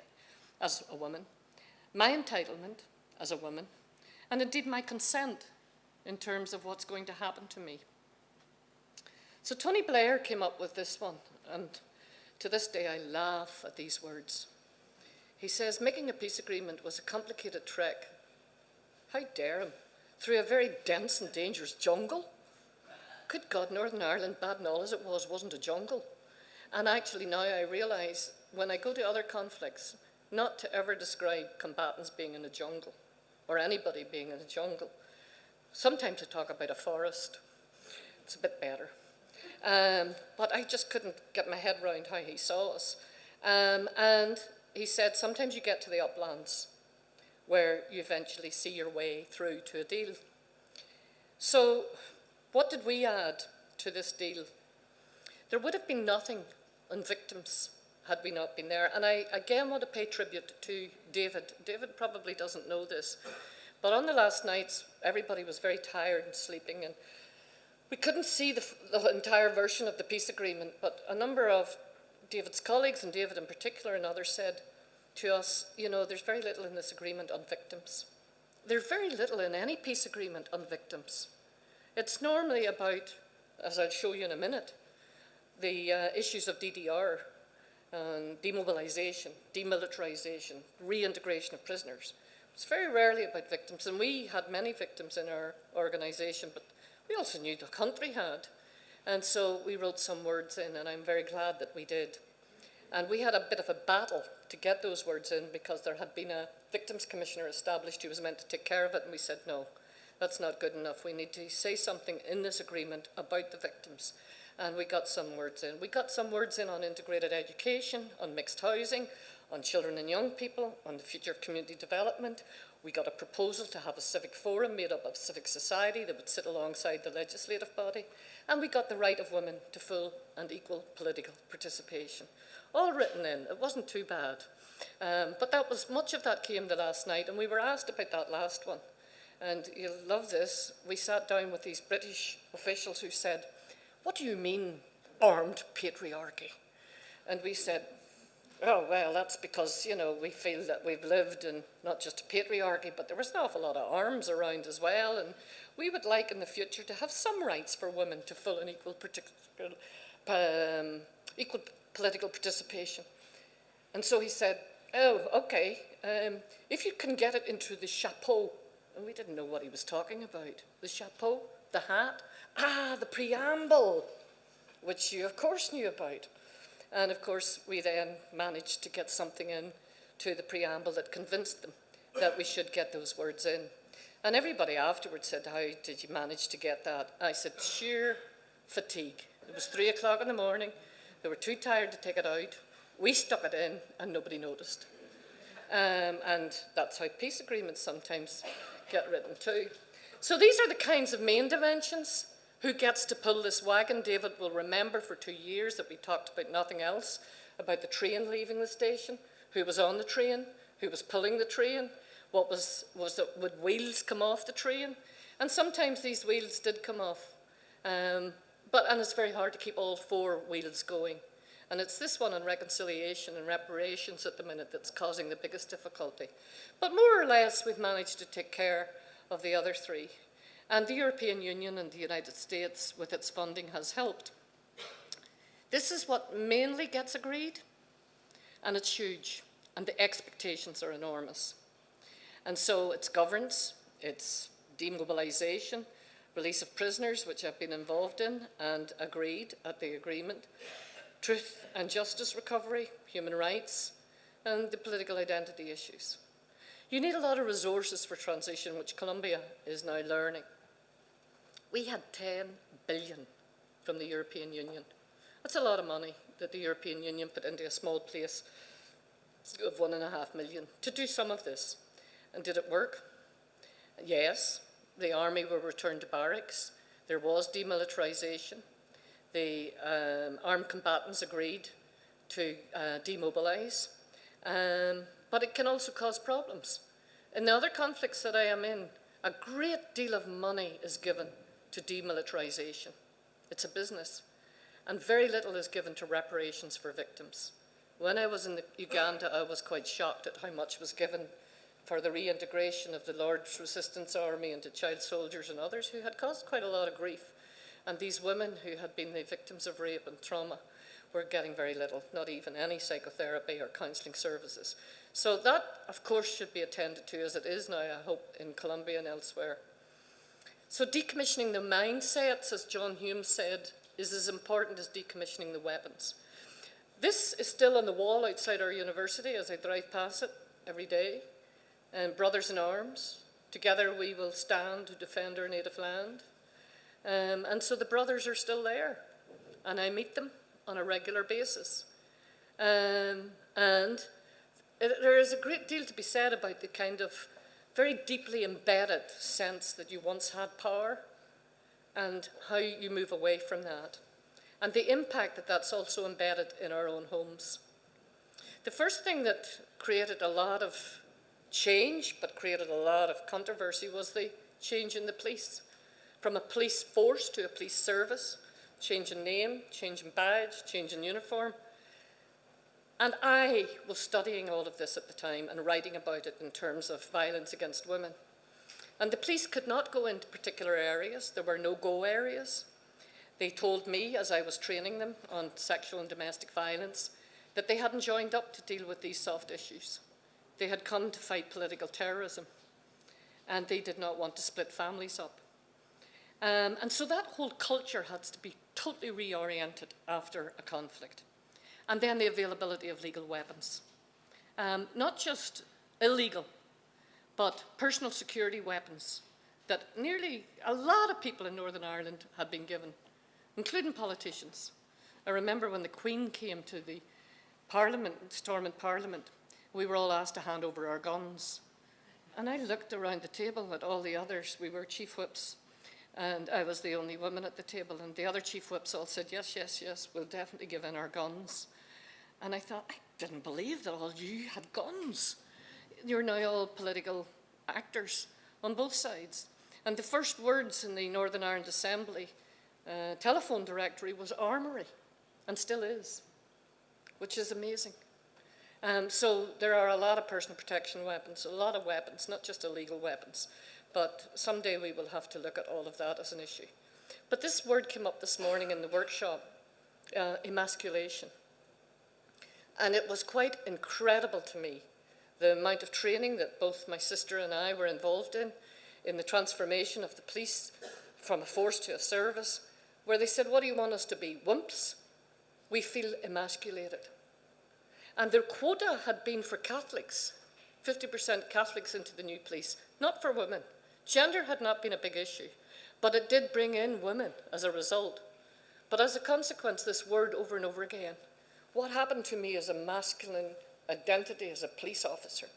as a woman, my entitlement as a woman, and indeed my consent in terms of what's going to happen to me. So Tony Blair came up with this one, and to this day I laugh at these words. He says, making a peace agreement was a complicated trek. How dare him? Through a very dense and dangerous jungle? Good God, Northern Ireland, bad and all as it was, wasn't a jungle. And actually now I realise when I go to other conflicts, not to ever describe combatants being in a jungle or anybody being in a jungle. Sometimes I talk about a forest. It's a bit better. But I just couldn't get my head around how he saw us. And he said, sometimes you get to the uplands where you eventually see your way through to a deal. So what did we add to this deal? There would have been nothing on victims had we not been there. And I again want to pay tribute to David. David probably doesn't know this, but on the last nights, everybody was very tired and sleeping, and we couldn't see the entire version of the peace agreement, but a number of David's colleagues, and David in particular and others, said to us, you know, there's very little in this agreement on victims. There's very little in any peace agreement on victims. It's normally about, as I'll show you in a minute, the issues of DDR, demobilization, demilitarization, reintegration of prisoners. It's very rarely about victims, and we had many victims in our organization, but we also knew the country had. And so we wrote some words in, and I'm very glad that we did. And we had a bit of a battle to get those words in because there had been a victims commissioner established who was meant to take care of it, and we said, no, that's not good enough. We need to say something in this agreement about the victims. And we got some words in. We got some words in on integrated education, on mixed housing, on children and young people, on the future of community development. We got a proposal to have a civic forum made up of civic society that would sit alongside the legislative body. And we got the right of women to full and equal political participation. All written in. It wasn't too bad. But that was, much of that came the last night, and we were asked about that last one. And you'll love this. We sat down with these British officials who said, what do you mean, armed patriarchy? And we said, oh, well, that's because, you know, we feel that we've lived in not just a patriarchy, but there was an awful lot of arms around as well, and we would like in the future to have some rights for women to full and equal political participation. And so he said, oh, okay, if you can get it into the chapeau, and we didn't know what he was talking about. The chapeau, the hat, the preamble, which you of course knew about. And of course, we then managed to get something in to the preamble that convinced them that we should get those words in. And everybody afterwards said, how did you manage to get that? I said, sheer fatigue. It was 3 o'clock in the morning. They were too tired to take it out. We stuck it in and nobody noticed. And that's how peace agreements sometimes get written too. So these are the kinds of main dimensions. Who gets to pull this wagon? David will remember for 2 years that we talked about nothing else, about the train leaving the station, who was on the train, who was pulling the train, what was it, would wheels come off the train? And sometimes these wheels did come off, and it's very hard to keep all 4 wheels going. And it's this one on reconciliation and reparations at the minute that's causing the biggest difficulty. But more or less, we've managed to take care of the other 3. And the European Union and the United States, with its funding, has helped. This is what mainly gets agreed, and it's huge, and the expectations are enormous. And so it's governance, it's demobilization, release of prisoners, which I've been involved in and agreed at the agreement, truth and justice recovery, human rights, and the political identity issues. You need a lot of resources for transition, which Colombia is now learning. We had 10 billion from the European Union. That's a lot of money that the European Union put into a small place of 1.5 million to do some of this. And did it work? Yes. The army were returned to barracks. There was demilitarization. The armed combatants agreed to demobilize. But it can also cause problems. In the other conflicts that I am in, a great deal of money is given to demilitarization. It's a business. And very little is given to reparations for victims. When I was in Uganda, I was quite shocked at how much was given for the reintegration of the Lord's Resistance Army into child soldiers and others who had caused quite a lot of grief. And these women who had been the victims of rape and trauma were getting very little, not even any psychotherapy or counselling services. So that, of course, should be attended to, as it is now, I hope, in Colombia and elsewhere. So decommissioning the mindsets, as John Hume said, is as important as decommissioning the weapons. This is still on the wall outside our university as I drive past it every day. Brothers in arms, together we will stand to defend our native land. And so the brothers are still there, and I meet them on a regular basis. There is a great deal to be said about the kind of very deeply embedded sense that you once had power and how you move away from that, and the impact that that's also embedded in our own homes. The first thing that created a lot of change, but created a lot of controversy, was the change in the police. From a police force to a police service, change in name, change in badge, change in uniform. And I was studying all of this at the time and writing about it in terms of violence against women. And the police could not go into particular areas. There were no-go areas. They told me, as I was training them on sexual and domestic violence, that they hadn't joined up to deal with these soft issues. They had come to fight political terrorism, and they did not want to split families up. And so that whole culture had to be totally reoriented after a conflict. And then the availability of legal weapons. Not just illegal, but personal security weapons that nearly a lot of people in Northern Ireland had been given, including politicians. I remember when the Queen came to the Parliament, storming Parliament, we were all asked to hand over our guns. And I looked around the table at all the others. We were chief whips, and I was the only woman at the table, and the other chief whips all said, yes, yes, yes, we'll definitely give in our guns. And I thought, I didn't believe that all you had guns. You're now all political actors on both sides. And the first words in the Northern Ireland Assembly telephone directory was armoury, and still is, which is amazing. So there are a lot of personal protection weapons, a lot of weapons, not just illegal weapons, but someday we will have to look at all of that as an issue. But this word came up this morning in the workshop, emasculation. And it was quite incredible to me, the amount of training that both my sister and I were involved in the transformation of the police from a force to a service, where they said, what do you want us to be, wimps? We feel emasculated. And their quota had been for Catholics, 50% Catholics into the new police, not for women. Gender had not been a big issue, but it did bring in women as a result. But as a consequence, this word over and over again, what happened to me as a masculine identity as a police officer?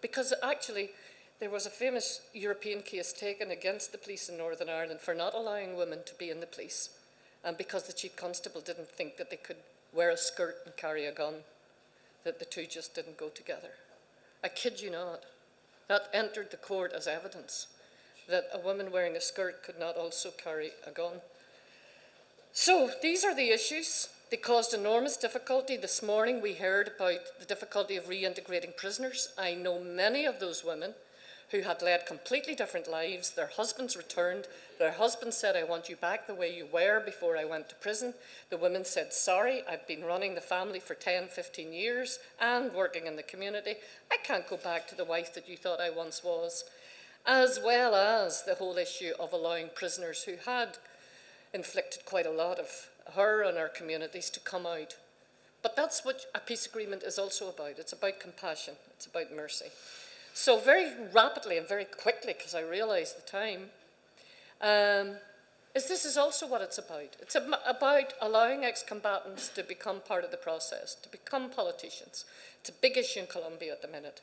Because actually, there was a famous European case taken against the police in Northern Ireland for not allowing women to be in the police, and because the chief constable didn't think that they could wear a skirt and carry a gun, that the two just didn't go together. I kid you not. That entered the court as evidence that a woman wearing a skirt could not also carry a gun. So these are the issues. They caused enormous difficulty. This morning we heard about the difficulty of reintegrating prisoners. I know many of those women who had led completely different lives. Their husbands returned. Their husbands said, I want you back the way you were before I went to prison. The women said, sorry, I've been running the family for 10, 15 years and working in the community. I can't go back to the wife that you thought I once was. As well as the whole issue of allowing prisoners who had inflicted quite a lot of horror on our communities to come out. But that's what a peace agreement is also about. It's about compassion. It's about mercy. So very rapidly and very quickly, because I realise the time, this is also what it's about. It's about allowing ex-combatants to become part of the process, to become politicians. It's a big issue in Colombia at the minute.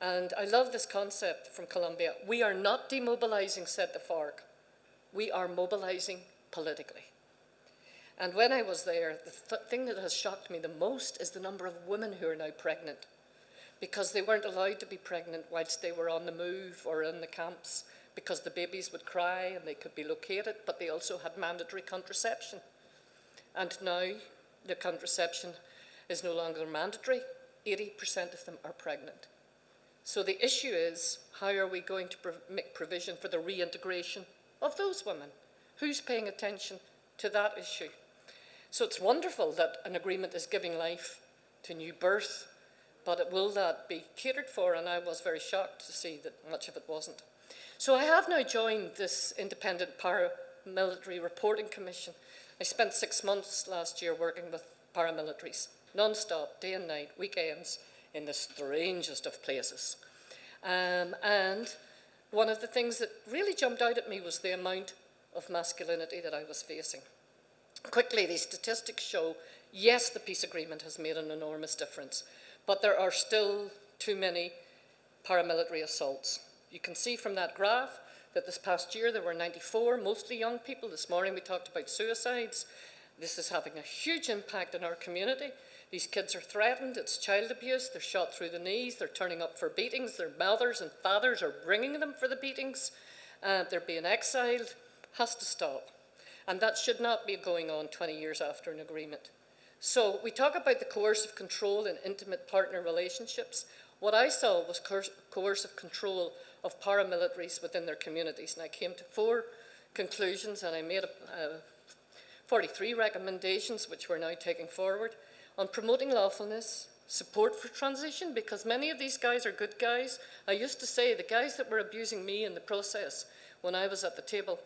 And I love this concept from Colombia. We are not demobilising, said the FARC. We are mobilising politically. And when I was there, the thing that has shocked me the most is the number of women who are now pregnant, because they weren't allowed to be pregnant whilst they were on the move or in the camps, because the babies would cry and they could be located, but they also had mandatory contraception. And now the contraception is no longer mandatory. 80% of them are pregnant. So the issue is, how are we going to make provision for the reintegration of those women? Who's paying attention to that issue? So it's wonderful that an agreement is giving life to new birth, but will that be catered for? And I was very shocked to see that much of it wasn't. So I have now joined this independent paramilitary reporting commission. I spent 6 months last year working with paramilitaries, non-stop, day and night, weekends, in the strangest of places. And one of the things that really jumped out at me was the amount of masculinity that I was facing. Quickly, these statistics show, yes, the peace agreement has made an enormous difference, but there are still too many paramilitary assaults. You can see from that graph that this past year there were 94, mostly young people. This morning we talked about suicides. This is having a huge impact in our community. These kids are threatened, it's child abuse, they're shot through the knees, they're turning up for beatings, their mothers and fathers are bringing them for the beatings, they're being exiled. Has to stop. And that should not be going on 20 years after an agreement. So we talk about the coercive control in intimate partner relationships. What I saw was coercive control of paramilitaries within their communities. And I came to 4 conclusions, and I made 43 recommendations, which we're now taking forward, on promoting lawfulness, support for transition, because many of these guys are good guys. I used to say the guys that were abusing me in the process when I was at the table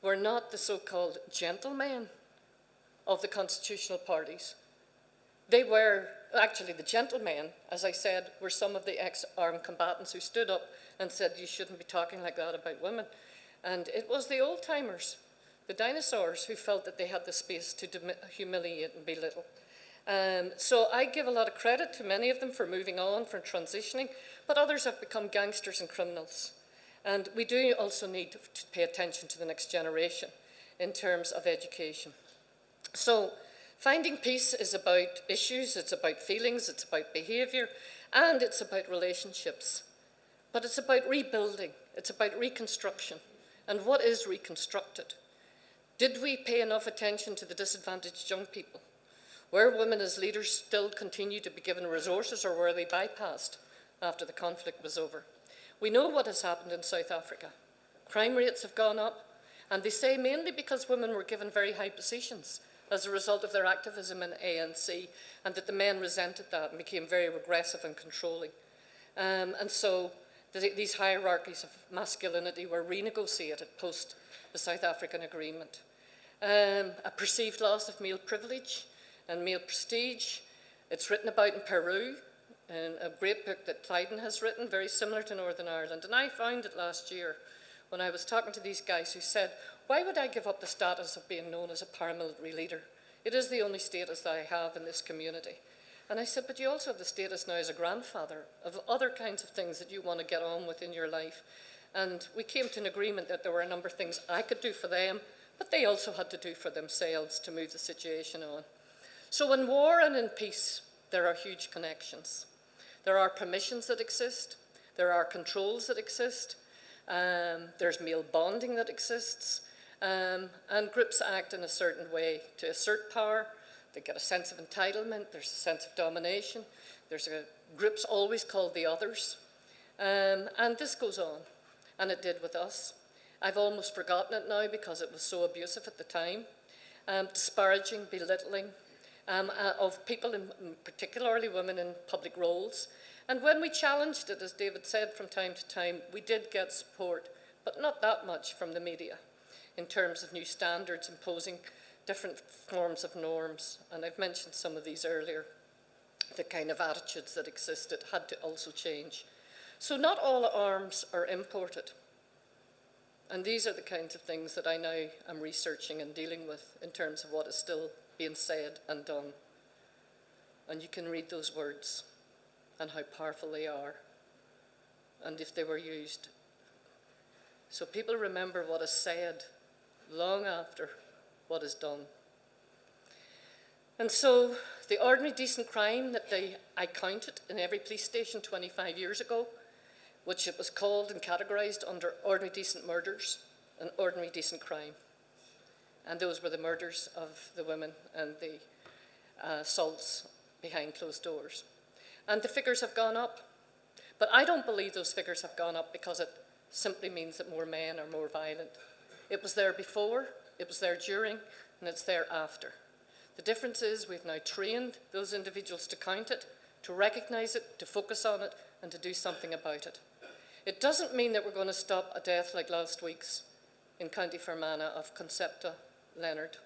were not the so-called gentlemen of the constitutional parties. They were, actually the gentlemen, as I said, were some of the ex-armed combatants who stood up and said, you shouldn't be talking like that about women. And it was the old-timers, the dinosaurs, who felt that they had the space to humiliate and belittle. So I give a lot of credit to many of them for moving on, for transitioning, but others have become gangsters and criminals. And we do also need to pay attention to the next generation in terms of education. So finding peace is about issues, it's about feelings, it's about behaviour, and it's about relationships. But it's about rebuilding, it's about reconstruction. And what is reconstructed? Did we pay enough attention to the disadvantaged young people? Were women as leaders still continue to be given resources, or were they bypassed after the conflict was over? We know what has happened in South Africa. Crime rates have gone up, and they say mainly because women were given very high positions as a result of their activism in ANC, and that the men resented that and became very regressive and controlling. And so these hierarchies of masculinity were renegotiated post the South African agreement. A perceived loss of male privilege and male prestige. It's written about in Peru, in a great book that Clyden has written, very similar to Northern Ireland. And I found it last year when I was talking to these guys who said, why would I give up the status of being known as a paramilitary leader? It is the only status that I have in this community. And I said, but you also have the status now as a grandfather of other kinds of things that you want to get on with in your life. And we came to an agreement that there were a number of things I could do for them, but they also had to do for themselves to move the situation on. So in war and in peace, there are huge connections. There are permissions that exist. There are controls that exist. There's male bonding that exists. And groups act in a certain way to assert power. They get a sense of entitlement. There's a sense of domination. Groups always called the others. And this goes on. And it did with us. I've almost forgotten it now because it was so abusive at the time. Disparaging, belittling, of people, particularly women in public roles. And when we challenged it, as David said, from time to time, we did get support, but not that much from the media in terms of new standards imposing different forms of norms. And I've mentioned some of these earlier. The kind of attitudes that existed had to also change. So not all arms are imported. And these are the kinds of things that I now am researching and dealing with in terms of what is still being said and done. And you can read those words and how powerful they are and if they were used. So people remember what is said long after what is done. And so the ordinary decent crime that I counted in every police station 25 years ago, which it was called and categorised under ordinary decent murders and ordinary decent crime. And those were the murders of the women and the assaults behind closed doors. And the figures have gone up. But I don't believe those figures have gone up because it simply means that more men are more violent. It was there before, it was there during, and it's there after. The difference is we've now trained those individuals to count it, to recognise it, to focus on it, and to do something about it. It doesn't mean that we're going to stop a death like last week's in County Fermanagh of Concepta Leonard,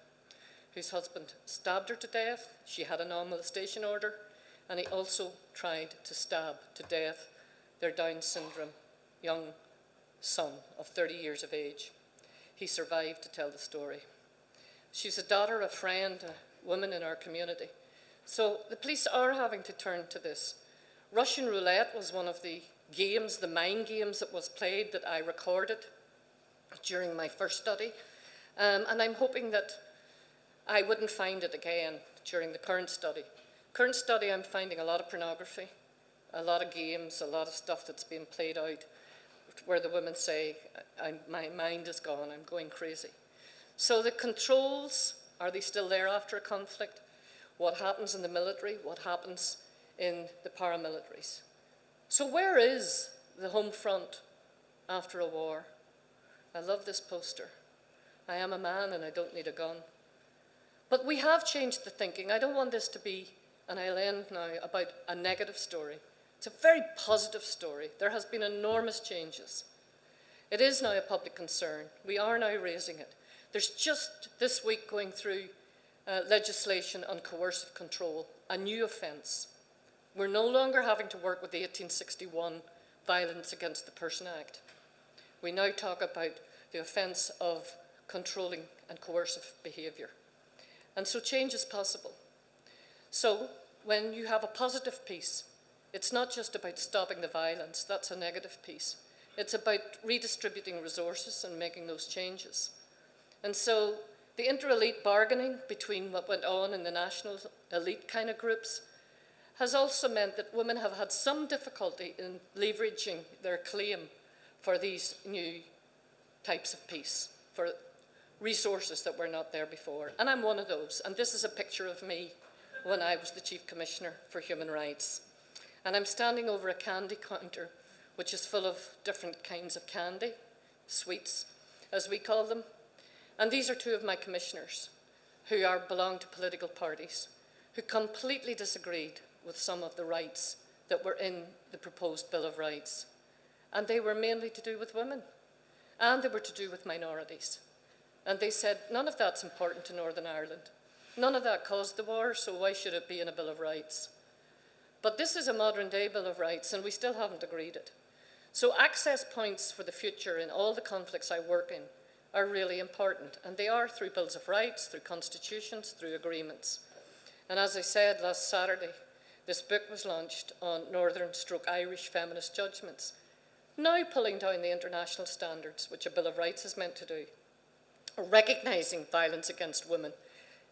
whose husband stabbed her to death. She had a non-molestation order, and he also tried to stab to death their Down syndrome young son of 30 years of age. He survived to tell the story. She's a daughter, a friend, a woman in our community. So the police are having to turn to this. Russian roulette was one of the games, the mind games that was played that I recorded during my first study. And I'm hoping that I wouldn't find it again during the current study. Current study, I'm finding a lot of pornography, a lot of games, a lot of stuff that's being played out where the women say, my mind is gone, I'm going crazy. So the controls, are they still there after a conflict? What happens in the military? What happens in the paramilitaries? So where is the home front after a war? I love this poster. I am a man and I don't need a gun. But we have changed the thinking. I don't want this to be, and I'll end now, about a negative story. It's a very positive story. There has been enormous changes. It is now a public concern. We are now raising it. There's just this week going through legislation on coercive control, a new offence. We're no longer having to work with the 1861 Violence Against the Person Act. We now talk about the offence of controlling and coercive behaviour. And so change is possible. So when you have a positive piece, it's not just about stopping the violence, that's a negative piece. It's about redistributing resources and making those changes. And so the inter-elite bargaining between what went on in the national elite kind of groups has also meant that women have had some difficulty in leveraging their claim for these new types of peace, for resources that were not there before. And I'm one of those. And this is a picture of me when I was the Chief Commissioner for Human Rights. And I'm standing over a candy counter, which is full of different kinds of candy, sweets, as we call them. And these are two of my commissioners who belong to political parties, who completely disagreed with some of the rights that were in the proposed Bill of Rights. And they were mainly to do with women, and they were to do with minorities. And they said, none of that's important to Northern Ireland. None of that caused the war, so why should it be in a Bill of Rights? But this is a modern day Bill of Rights, and we still haven't agreed it. So access points for the future in all the conflicts I work in are really important, and they are through Bills of Rights, through constitutions, through agreements. And as I said last Saturday, this book was launched on Northern/Irish feminist judgments, now pulling down the international standards, which a Bill of Rights is meant to do. Recognising violence against women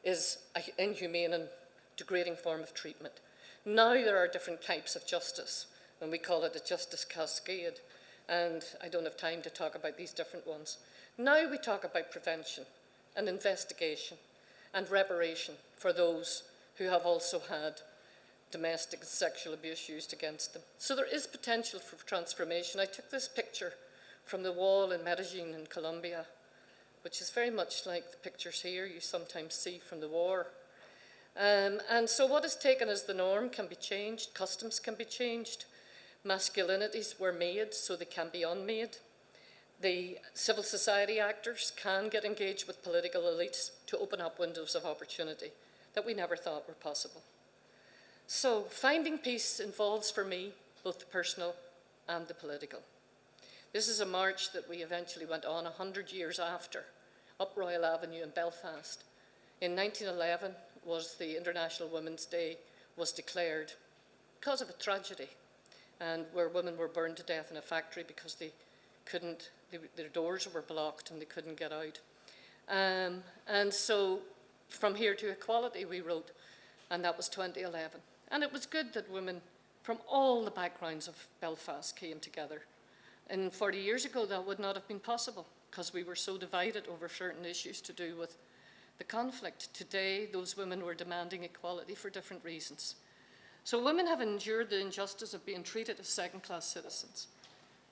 is an inhumane and degrading form of treatment. Now there are different types of justice, and we call it a justice cascade, and I don't have time to talk about these different ones. Now we talk about prevention and investigation and reparation for those who have also had domestic and sexual abuse used against them. So there is potential for transformation. I took this picture from the wall in Medellin in Colombia, which is very much like the pictures here you sometimes see from the war. And so what is taken as the norm can be changed, customs can be changed, masculinities were made so they can be unmade. The civil society actors can get engaged with political elites to open up windows of opportunity that we never thought were possible. So finding peace involves for me both the personal and the political. This is a march that we eventually went on 100 years after, up Royal Avenue in Belfast. In 1911 was the International Women's Day was declared because of a tragedy, and where women were burned to death in a factory because their doors were blocked and they couldn't get out. And so from here to equality we wrote, and that was 2011. And it was good that women from all the backgrounds of Belfast came together. And 40 years ago that would not have been possible because we were so divided over certain issues to do with the conflict. Today, those women were demanding equality for different reasons. So women have endured the injustice of being treated as second-class citizens.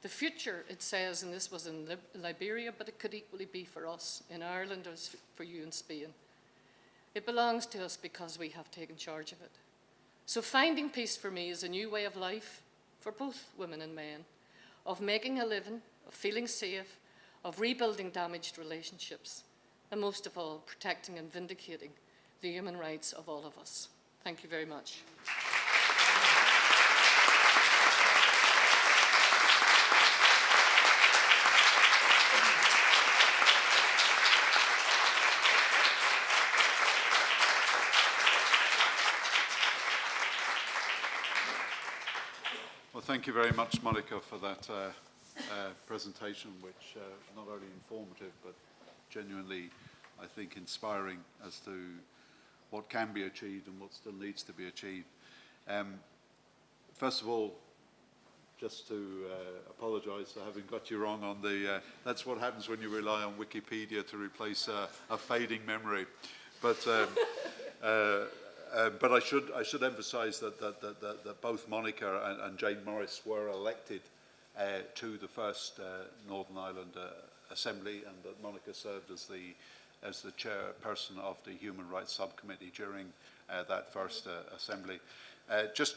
The future, it says, and this was in Liberia, but it could equally be for us in Ireland as for you in Spain. It belongs to us because we have taken charge of it. So finding peace for me is a new way of life for both women and men, of making a living, of feeling safe, of rebuilding damaged relationships. and most of all, protecting and vindicating the human rights of all of us. Thank you very much. Well, thank you very much, Monica, for that presentation, which not only informative, but genuinely, I think, inspiring as to what can be achieved and what still needs to be achieved. First of all, just to apologise for having got you wrong on the, that's what happens when you rely on Wikipedia to replace a fading memory. But I should emphasise that both Monica and Jane Morris were elected to the first Northern Ireland Assembly, and that Monica served as the chairperson of the Human Rights Subcommittee during that first Assembly. Just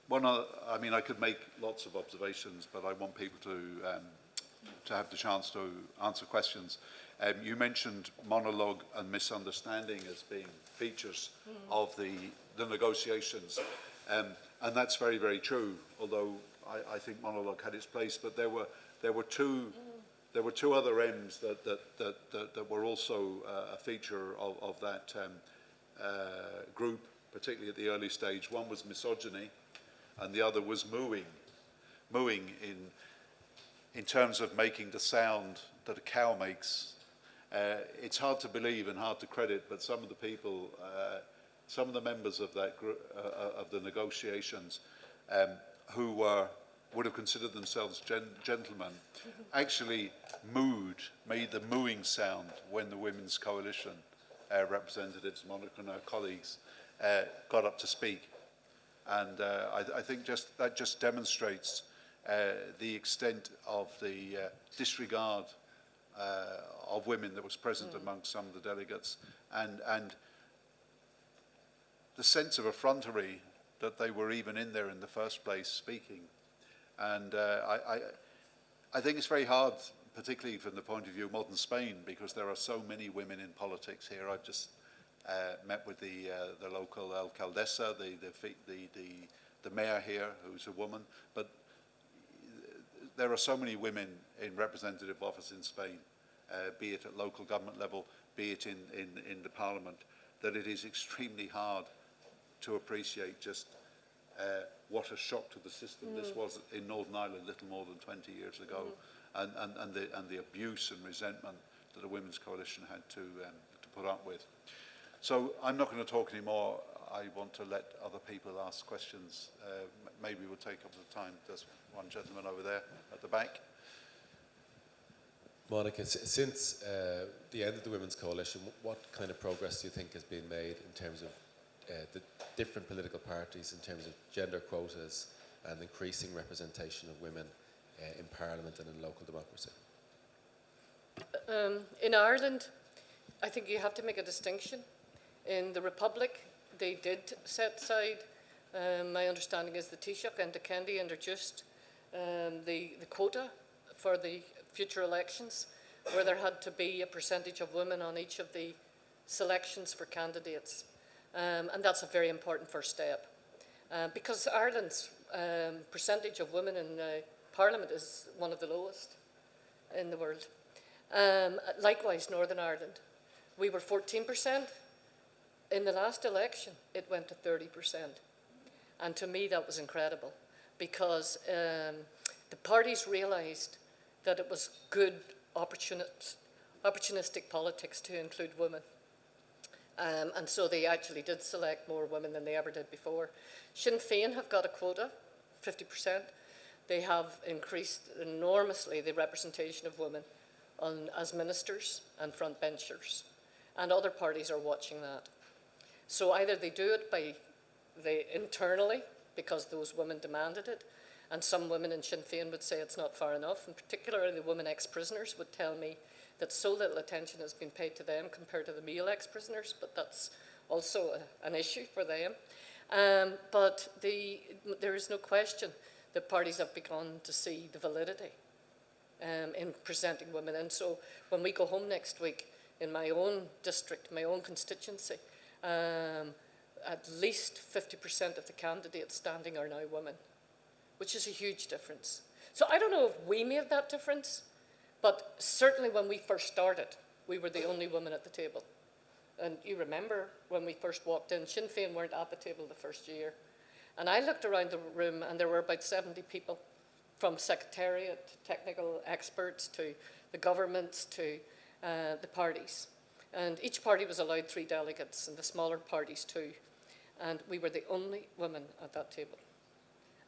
one other, I mean, I could make lots of observations, but I want people to have the chance to answer questions. You mentioned monologue and misunderstanding as being features of the negotiations, and that's very, very true. Although I think monologue had its place, but there were two other M's that were also a feature of that group, particularly at the early stage. One was misogyny, and the other was mooing. Mooing in terms of making the sound that a cow makes. It's hard to believe and hard to credit, but some of the people, some of the members of that group, of the negotiations, who would have considered themselves gentlemen, actually made the mooing sound when the Women's Coalition representatives, Monica and her colleagues, got up to speak. And I think that just demonstrates the extent of the disregard of women that was present amongst some of the delegates, and the sense of effrontery that they were even in there in the first place speaking. And I think it's very hard, particularly from the point of view of modern Spain, because there are so many women in politics here. I've just met with the local alcaldesa, the mayor here, who's a woman, but there are so many women in representative office in Spain, be it at local government level, be it in the parliament, that it is extremely hard to appreciate just what a shock to the system this was in Northern Ireland little more than 20 years ago, and the abuse and resentment that the Women's Coalition had to put up with. So I'm not going to talk anymore. I want to let other people ask questions. Maybe we'll take up the time. There's one gentleman over there at the back. Monica, since the end of the Women's Coalition, what kind of progress do you think has been made in terms of the different political parties, in terms of gender quotas and increasing representation of women in Parliament and in local democracy? In Ireland, I think you have to make a distinction. In the Republic, they did set aside, my understanding is the Taoiseach and the Kennedy introduced the quota for the future elections, where there had to be a percentage of women on each of the selections for candidates. And that's a very important first step. Because Ireland's percentage of women in Parliament is one of the lowest in the world. Likewise, Northern Ireland. We were 14%. In the last election, it went to 30%. And to me, that was incredible, because the parties realised that it was good opportunistic politics to include women. And so they actually did select more women than they ever did before. Sinn Féin have got a quota, 50%. They have increased enormously the representation of women as ministers and frontbenchers. And other parties are watching that. So either they do it internally, because those women demanded it, and some women in Sinn Féin would say it's not far enough, and particularly the women ex-prisoners would tell me that so little attention has been paid to them compared to the male ex-prisoners, but that's also an issue for them. But there is no question that parties have begun to see the validity in presenting women. And so when we go home next week, in my own district, my own constituency, at least 50% of the candidates standing are now women, which is a huge difference. So I don't know if we made that difference, but certainly when we first started, we were the only women at the table. And you remember when we first walked in, Sinn Féin weren't at the table the first year. And I looked around the room and there were about 70 people, from secretariat, technical experts, to the governments, to the parties. And each party was allowed 3 delegates, and the smaller parties 2. And we were the only women at that table.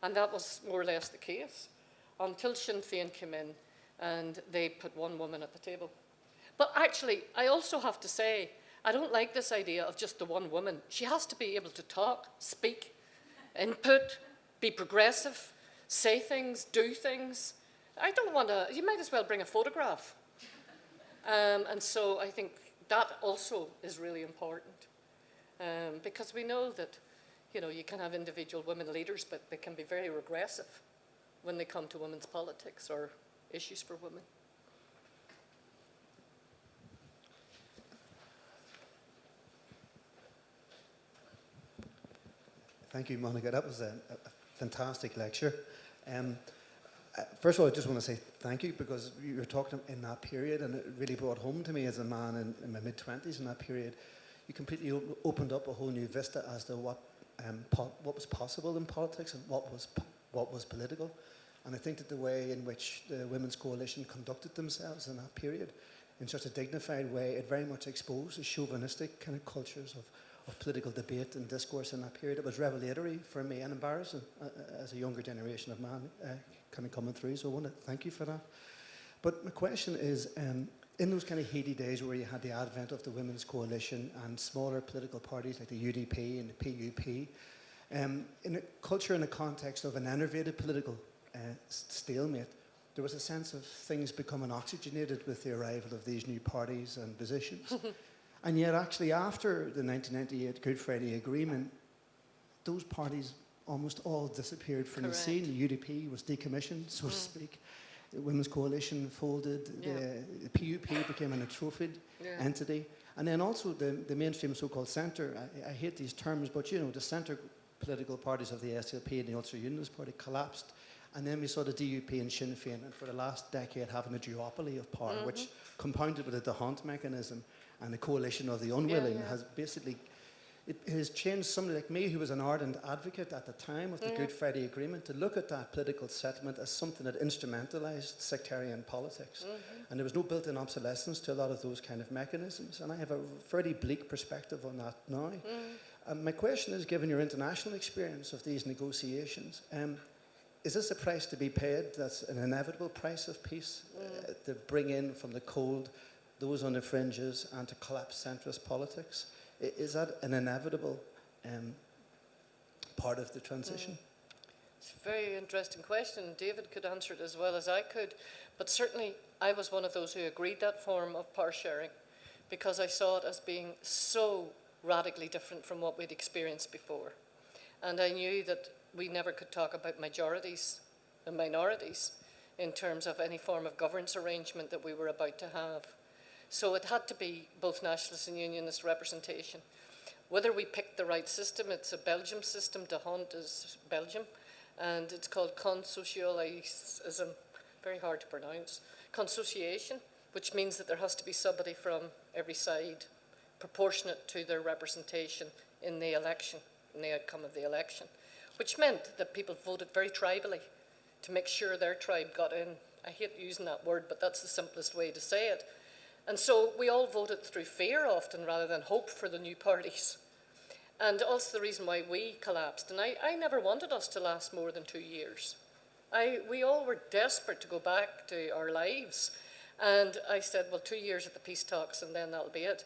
And that was more or less the case until Sinn Féin came in and they put 1 woman at the table. But actually, I also have to say, I don't like this idea of just the 1 woman. She has to be able to talk, speak, input, be progressive, say things, do things. I don't want to, you might as well bring a photograph. And so I think that also is really important. Because we know that, you know, you can have individual women leaders, but they can be very regressive when they come to women's politics or issues for women. Thank you, Monica. That was a fantastic lecture. First of all, I just want to say thank you, because you were talking in that period, and it really brought home to me as a man in my mid-20s in that period. You completely opened up a whole new vista as to what was possible in politics and what was political. And I think that the way in which the Women's Coalition conducted themselves in that period, in such a dignified way, it very much exposed the chauvinistic kind of cultures of political debate and discourse in that period. It was revelatory for me and embarrassing as a younger generation of man kind of coming through. So I want to thank you for that. But my question is, in those kind of heady days where you had the advent of the Women's Coalition and smaller political parties like the UDP and the PUP, in a culture and a context of an enervated political stalemate, there was a sense of things becoming oxygenated with the arrival of these new parties and positions. And yet actually after the 1998 Good Friday Agreement, those parties almost all disappeared from the scene. The UDP was decommissioned, so to speak. The Women's Coalition folded. The PUP became an atrophied entity. And then also the mainstream so-called centre, I hate these terms, but you know, the centre political parties of the SLP and the Ulster Unionist Party collapsed. And then we saw the DUP and Sinn Féin, and for the last decade having a duopoly of power, which compounded with the D'Hondt mechanism and the coalition of the unwilling has basically, it has changed somebody like me, who was an ardent advocate at the time of the Good Friday Agreement, to look at that political settlement as something that instrumentalised sectarian politics. And there was no built-in obsolescence to a lot of those kind of mechanisms. And I have a fairly bleak perspective on that now. And my question is, given your international experience of these negotiations, is this a price to be paid that's an inevitable price of peace, to bring in from the cold those on the fringes and to collapse centrist politics? Is that an inevitable part of the transition? It's a very interesting question. David could answer it as well as I could, but certainly I was one of those who agreed that form of power sharing, because I saw it as being so radically different from what we'd experienced before. And I knew that we never could talk about majorities and minorities in terms of any form of governance arrangement that we were about to have. So it had to be both nationalist and unionist representation. Whether we picked the right system, it's a Belgium system, D'Hondt is Belgium, and it's called consocialism, very hard to pronounce, consociation, which means that there has to be somebody from every side proportionate to their representation in the election, in the outcome of the election, which meant that people voted very tribally to make sure their tribe got in. I hate using that word, but that's the simplest way to say it. And so we all voted through fear often rather than hope for the new parties. And also the reason why we collapsed. And I never wanted us to last more than 2 years. We all were desperate to go back to our lives. And I said, well, 2 years at the peace talks and then that'll be it.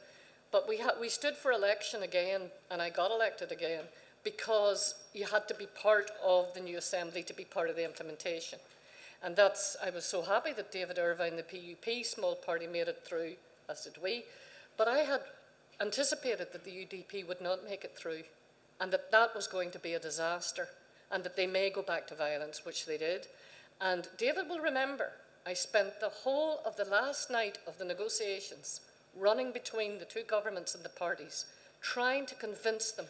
But we stood for election again, and I got elected again, because you had to be part of the new assembly to be part of the implementation. And I was so happy that David Irvine, the PUP small party, made it through, as did we. But I had anticipated that the UDP would not make it through, and that was going to be a disaster, and that they may go back to violence, which they did. And David will remember, I spent the whole of the last night of the negotiations running between the two governments and the parties, trying to convince them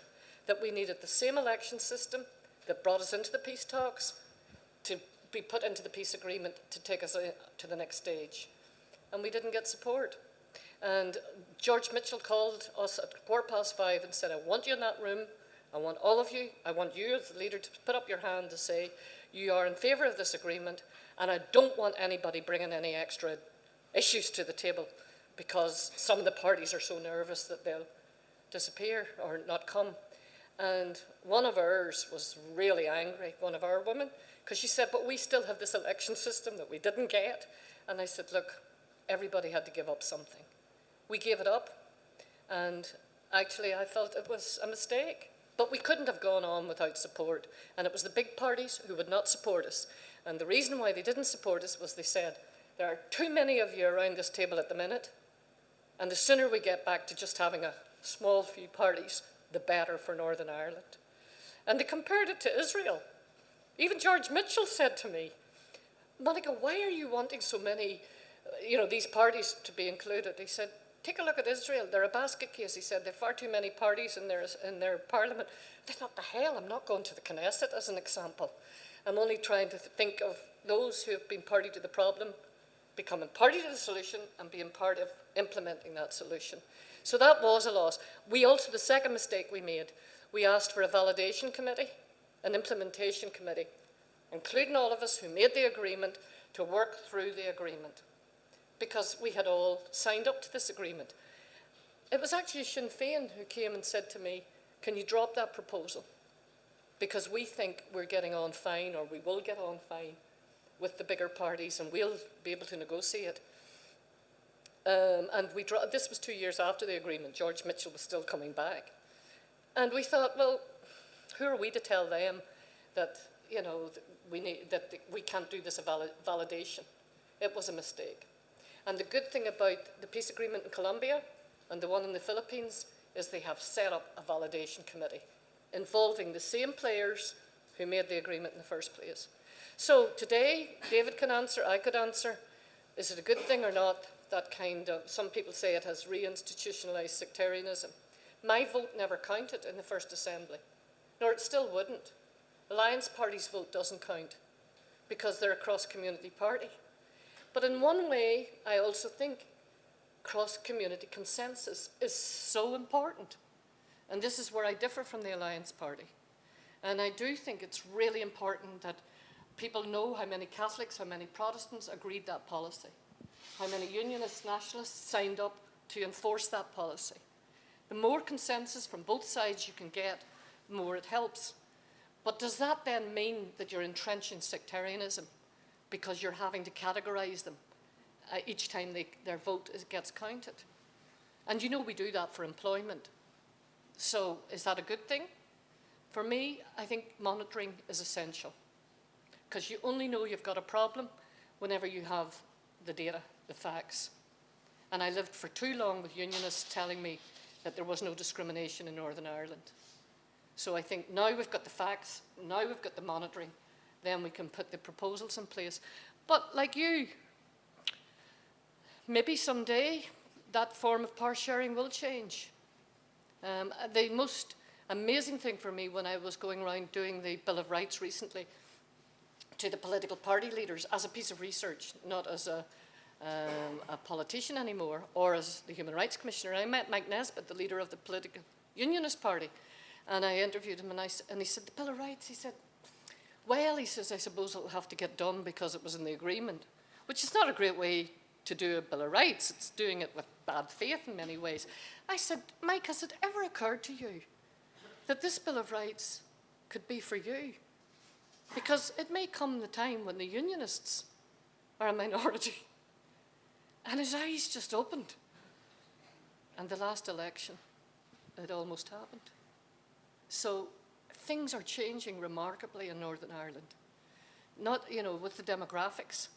that we needed the same election system that brought us into the peace talks to be put into the peace agreement to take us to the next stage. And we didn't get support. And George Mitchell called us at 5:15 and said, I want you in that room. I want all of you, I want you as the leader to put up your hand to say, you are in favour of this agreement, and I don't want anybody bringing any extra issues to the table because some of the parties are so nervous that they'll disappear or not come. And one of ours was really angry, one of our women, because she said, but we still have this election system that we didn't get. And I said, look, everybody had to give up something. We gave it up, and actually I felt it was a mistake. But we couldn't have gone on without support, and it was the big parties who would not support us. And the reason why they didn't support us was they said, there are too many of you around this table at the minute, and the sooner we get back to just having a small few parties, the better for Northern Ireland. And they compared it to Israel. Even George Mitchell said to me, Monica, why are you wanting so many, these parties to be included? He said, take a look at Israel. They're a basket case. He said, they have far too many parties in their parliament. I thought, the hell, I'm not going to the Knesset as an example. I'm only trying to think of those who have been party to the problem, becoming party to the solution and being part of implementing that solution. So that was a loss. The second mistake we made, we asked for a validation committee, an implementation committee, including all of us who made the agreement, to work through the agreement, because we had all signed up to this agreement. It was actually Sinn Féin who came and said to me, can you drop that proposal? Because we think we're getting on fine, or we will get on fine with the bigger parties, and we'll be able to negotiate. And this was 2 years after the agreement. George Mitchell was still coming back. And we thought, well, who are we to tell them that, that we can't do this validation? It was a mistake. And the good thing about the peace agreement in Colombia and the one in the Philippines is they have set up a validation committee involving the same players who made the agreement in the first place. So today, David can answer, I could answer, is it a good thing or not? That kind of, some people say it has reinstitutionalized sectarianism. My vote never counted in the first assembly, nor it still wouldn't. Alliance Party's vote doesn't count because they're a cross-community party. But in one way, I also think cross-community consensus is so important. And this is where I differ from the Alliance Party. And I do think it's really important that people know how many Catholics, how many Protestants agreed that policy, how many Unionist nationalists signed up to enforce that policy. The more consensus from both sides you can get, the more it helps. But does that then mean that you're entrenching sectarianism because you're having to categorize them each time their vote gets counted? And we do that for employment. So is that a good thing? For me, I think monitoring is essential, because you only know you've got a problem whenever you have the data, the facts. And I lived for too long with unionists telling me that there was no discrimination in Northern Ireland. So I think now we've got the facts, now we've got the monitoring, then we can put the proposals in place. But like you, maybe someday that form of power sharing will change. The most amazing thing for me when I was going around doing the Bill of Rights recently to the political party leaders as a piece of research, not as a politician anymore, or as the Human Rights Commissioner. I met Mike Nesbitt, the leader of the political Unionist Party, and I interviewed him, and he said, the Bill of Rights, he said, well, he says, I suppose it'll have to get done because it was in the agreement, which is not a great way to do a Bill of Rights. It's doing it with bad faith in many ways. I said, Mike, has it ever occurred to you that this Bill of Rights could be for you? Because it may come the time when the Unionists are a minority. And his eyes just opened. And the last election, it almost happened. So things are changing remarkably in Northern Ireland. Not, with the demographics,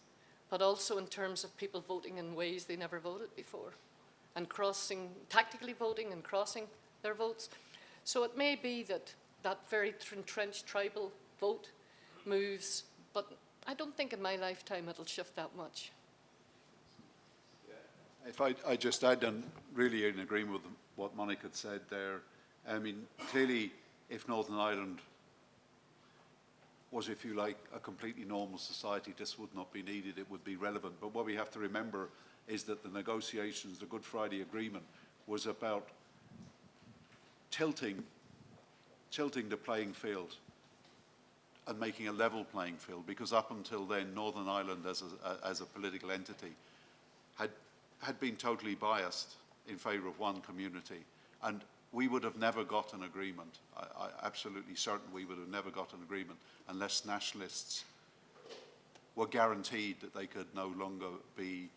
but also in terms of people voting in ways they never voted before, and tactically voting and crossing their votes. So it may be that very entrenched tribal vote moves, but I don't think in my lifetime it'll shift that much. If I just add, and really in agreement with what Monica had said there, I mean, clearly, if Northern Ireland was, if you like, a completely normal society, this would not be needed, it would be relevant. But what we have to remember is that the negotiations, the Good Friday Agreement, was about tilting the playing field and making a level playing field, because up until then, Northern Ireland as a political entity had been totally biased in favour of one community, and we would have never got an agreement. I'm absolutely certain we would have never got an agreement unless nationalists were guaranteed that they could no longer be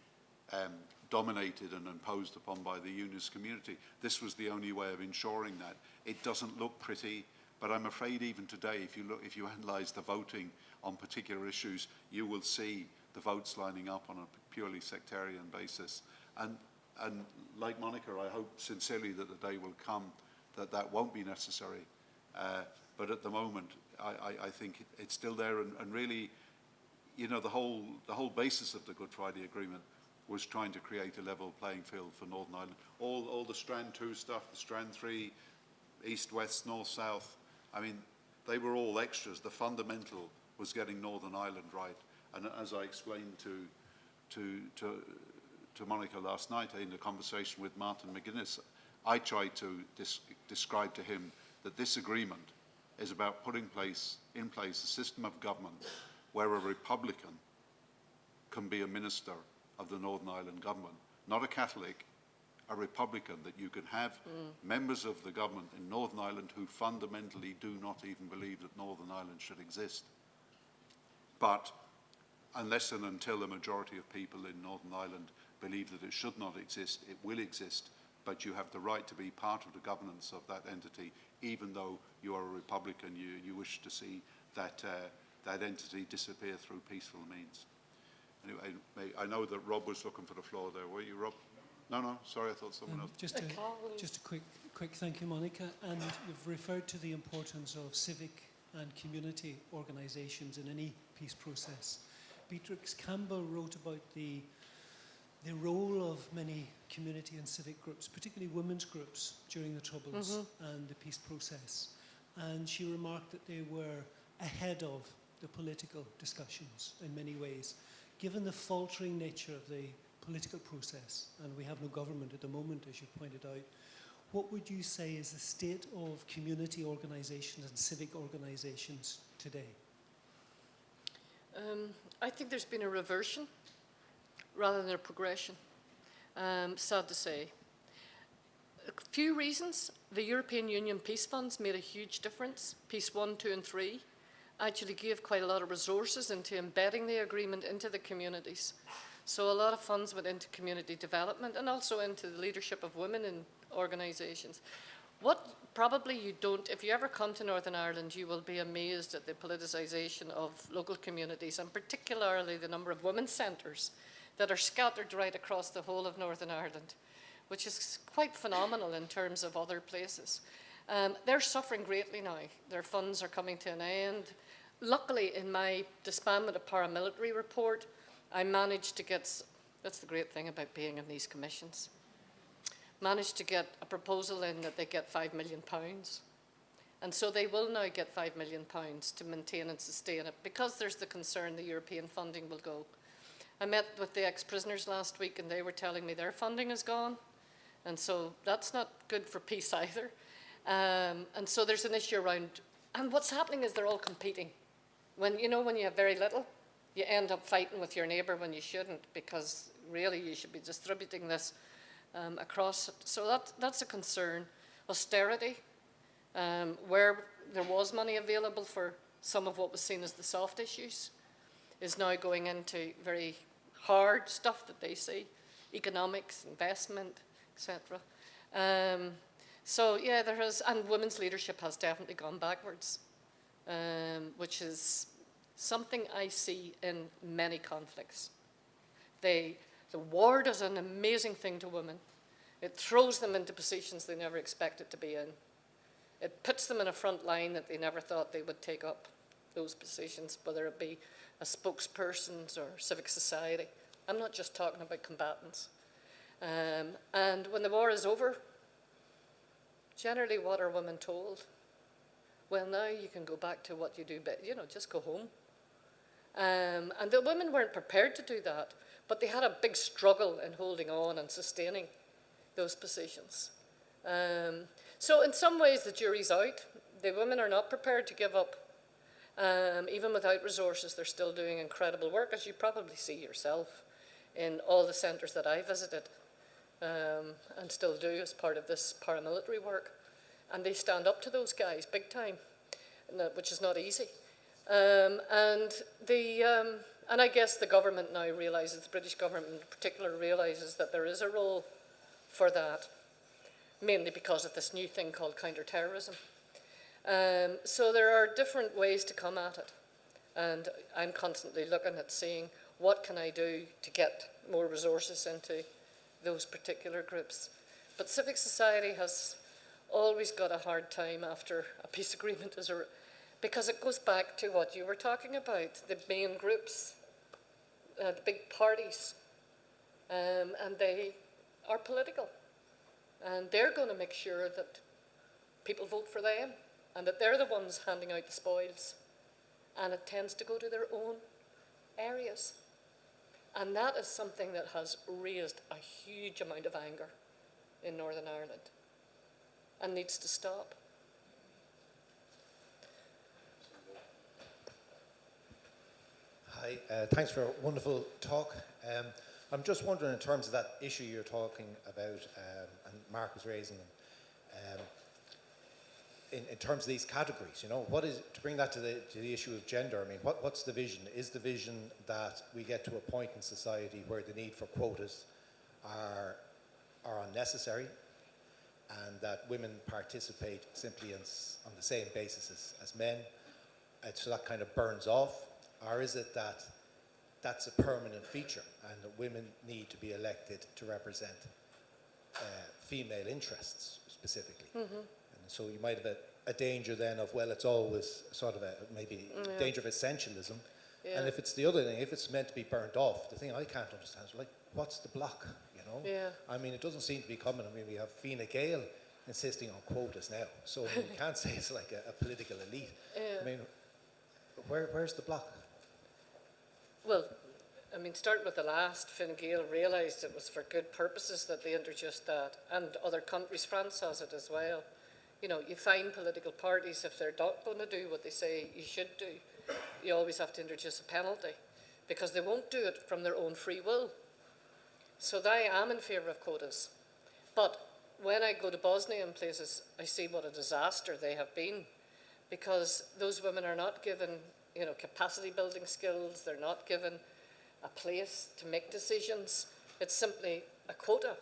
dominated and imposed upon by the unionist community. This was the only way of ensuring that. It doesn't look pretty, but I'm afraid even today, if you analyse the voting on particular issues, you will see the votes lining up on a purely sectarian basis. And like Monica, I hope sincerely that the day will come that that won't be necessary. But at the moment, I think it's still there. And really, you know, the whole basis of the Good Friday Agreement was trying to create a level playing field for Northern Ireland. All the Strand 2 stuff, the Strand 3, East, West, North, South, I mean, they were all extras. The fundamental was getting Northern Ireland right. And as I explained to Monica last night in the conversation with Martin McGuinness, I tried to describe to him that this agreement is about putting in place a system of government where a Republican can be a minister of the Northern Ireland government, not a Catholic, a Republican, that you can have members of the government in Northern Ireland who fundamentally do not even believe that Northern Ireland should exist. But unless and until a majority of people in Northern Ireland believe that it should not exist, it will exist, but you have the right to be part of the governance of that entity, even though you are a Republican, you wish to see that entity disappear through peaceful means. Anyway, I know that Rob was looking for the floor there. Were you, Rob? No, sorry, I thought someone else. Just a quick thank you, Monica. And you've referred to the importance of civic and community organisations in any peace process. Beatrix Campbell wrote about the role of many community and civic groups, particularly women's groups, during the Troubles and the peace process. And she remarked that they were ahead of the political discussions in many ways. Given the faltering nature of the political process, and we have no government at the moment, as you pointed out, what would you say is the state of community organisations and civic organisations today? I think there's been a reversion rather than a progression, sad to say. A few reasons. The European Union peace funds made a huge difference. Peace 1, 2 and 3 actually gave quite a lot of resources into embedding the agreement into the communities. So a lot of funds went into community development and also into the leadership of women in organisations. What probably you don't, if you ever come to Northern Ireland, you will be amazed at the politicisation of local communities, and particularly the number of women's centres that are scattered right across the whole of Northern Ireland, which is quite phenomenal in terms of other places. They're suffering greatly now. Their funds are coming to an end. Luckily, in my disbandment of paramilitary report, I managed to get, that's the great thing about being in these commissions, managed to get a proposal in that they get £5 million. And so they will now get £5 million to maintain and sustain it, because there's the concern the European funding will go. I met with the ex-prisoners last week and they were telling me their funding is gone. And so that's not good for peace either. And so there's an issue around, and what's happening is they're all competing. When you have very little, you end up fighting with your neighbour when you shouldn't, because really you should be distributing this across. So that's a concern. Austerity, where there was money available for some of what was seen as the soft issues, is now going into very hard stuff that they see, economics, investment, etc. So yeah, there has, and women's leadership has definitely gone backwards, which is something I see in many conflicts. The war does an amazing thing to women. It throws them into positions they never expected to be in. It puts them in a front line that they never thought they would take up those positions, whether it be as spokespersons or civic society. I'm not just talking about combatants. And when the war is over, generally what are women told? Well, now you can go back to what you do, but just go home. And the women weren't prepared to do that, but they had a big struggle in holding on and sustaining those positions. So in some ways the jury's out. The women are not prepared to give up. Even without resources, they're still doing incredible work, as you probably see yourself in all the centres that I visited, and still do as part of this paramilitary work. And they stand up to those guys big time, which is not easy. And I guess the government now realises, the British government in particular realises that there is a role for that, mainly because of this new thing called counter-terrorism. So there are different ways to come at it. And I'm constantly looking at seeing what can I do to get more resources into those particular groups. But civic society has always got a hard time after a peace agreement because it goes back to what you were talking about, the main groups, the big parties, and they are political. And they're going to make sure that people vote for them and that they're the ones handing out the spoils. And it tends to go to their own areas. And that is something that has raised a huge amount of anger in Northern Ireland and needs to stop. Hi, thanks for a wonderful talk. I'm just wondering, in terms of that issue you're talking about, and Mark was raising, in terms of these categories, what is, to bring that to the issue of gender, I mean, what's the vision? Is the vision that we get to a point in society where the need for quotas are unnecessary, and that women participate simply on the same basis as men, so that kind of burns off? Or is it that that's a permanent feature and that women need to be elected to represent female interests specifically? Mm-hmm. And so you might have a danger then of, well, it's always sort of danger of essentialism. Yeah. And if it's the other thing, if it's meant to be burnt off, the thing I can't understand is, what's the block, Yeah. I mean, it doesn't seem to be coming. I mean, we have Fine Gael insisting on quotas now. So you can't say it's like a political elite. Yeah. I mean, where's the block? Well, I mean, starting with the last, Fine Gael realised it was for good purposes that they introduced that, and other countries, France has it as well. You find political parties, if they're not going to do what they say you should do, you always have to introduce a penalty, because they won't do it from their own free will. So I am in favour of quotas. But when I go to Bosnia and places, I see what a disaster they have been, because those women are not given capacity building skills, they're not given a place to make decisions. It's simply a quota.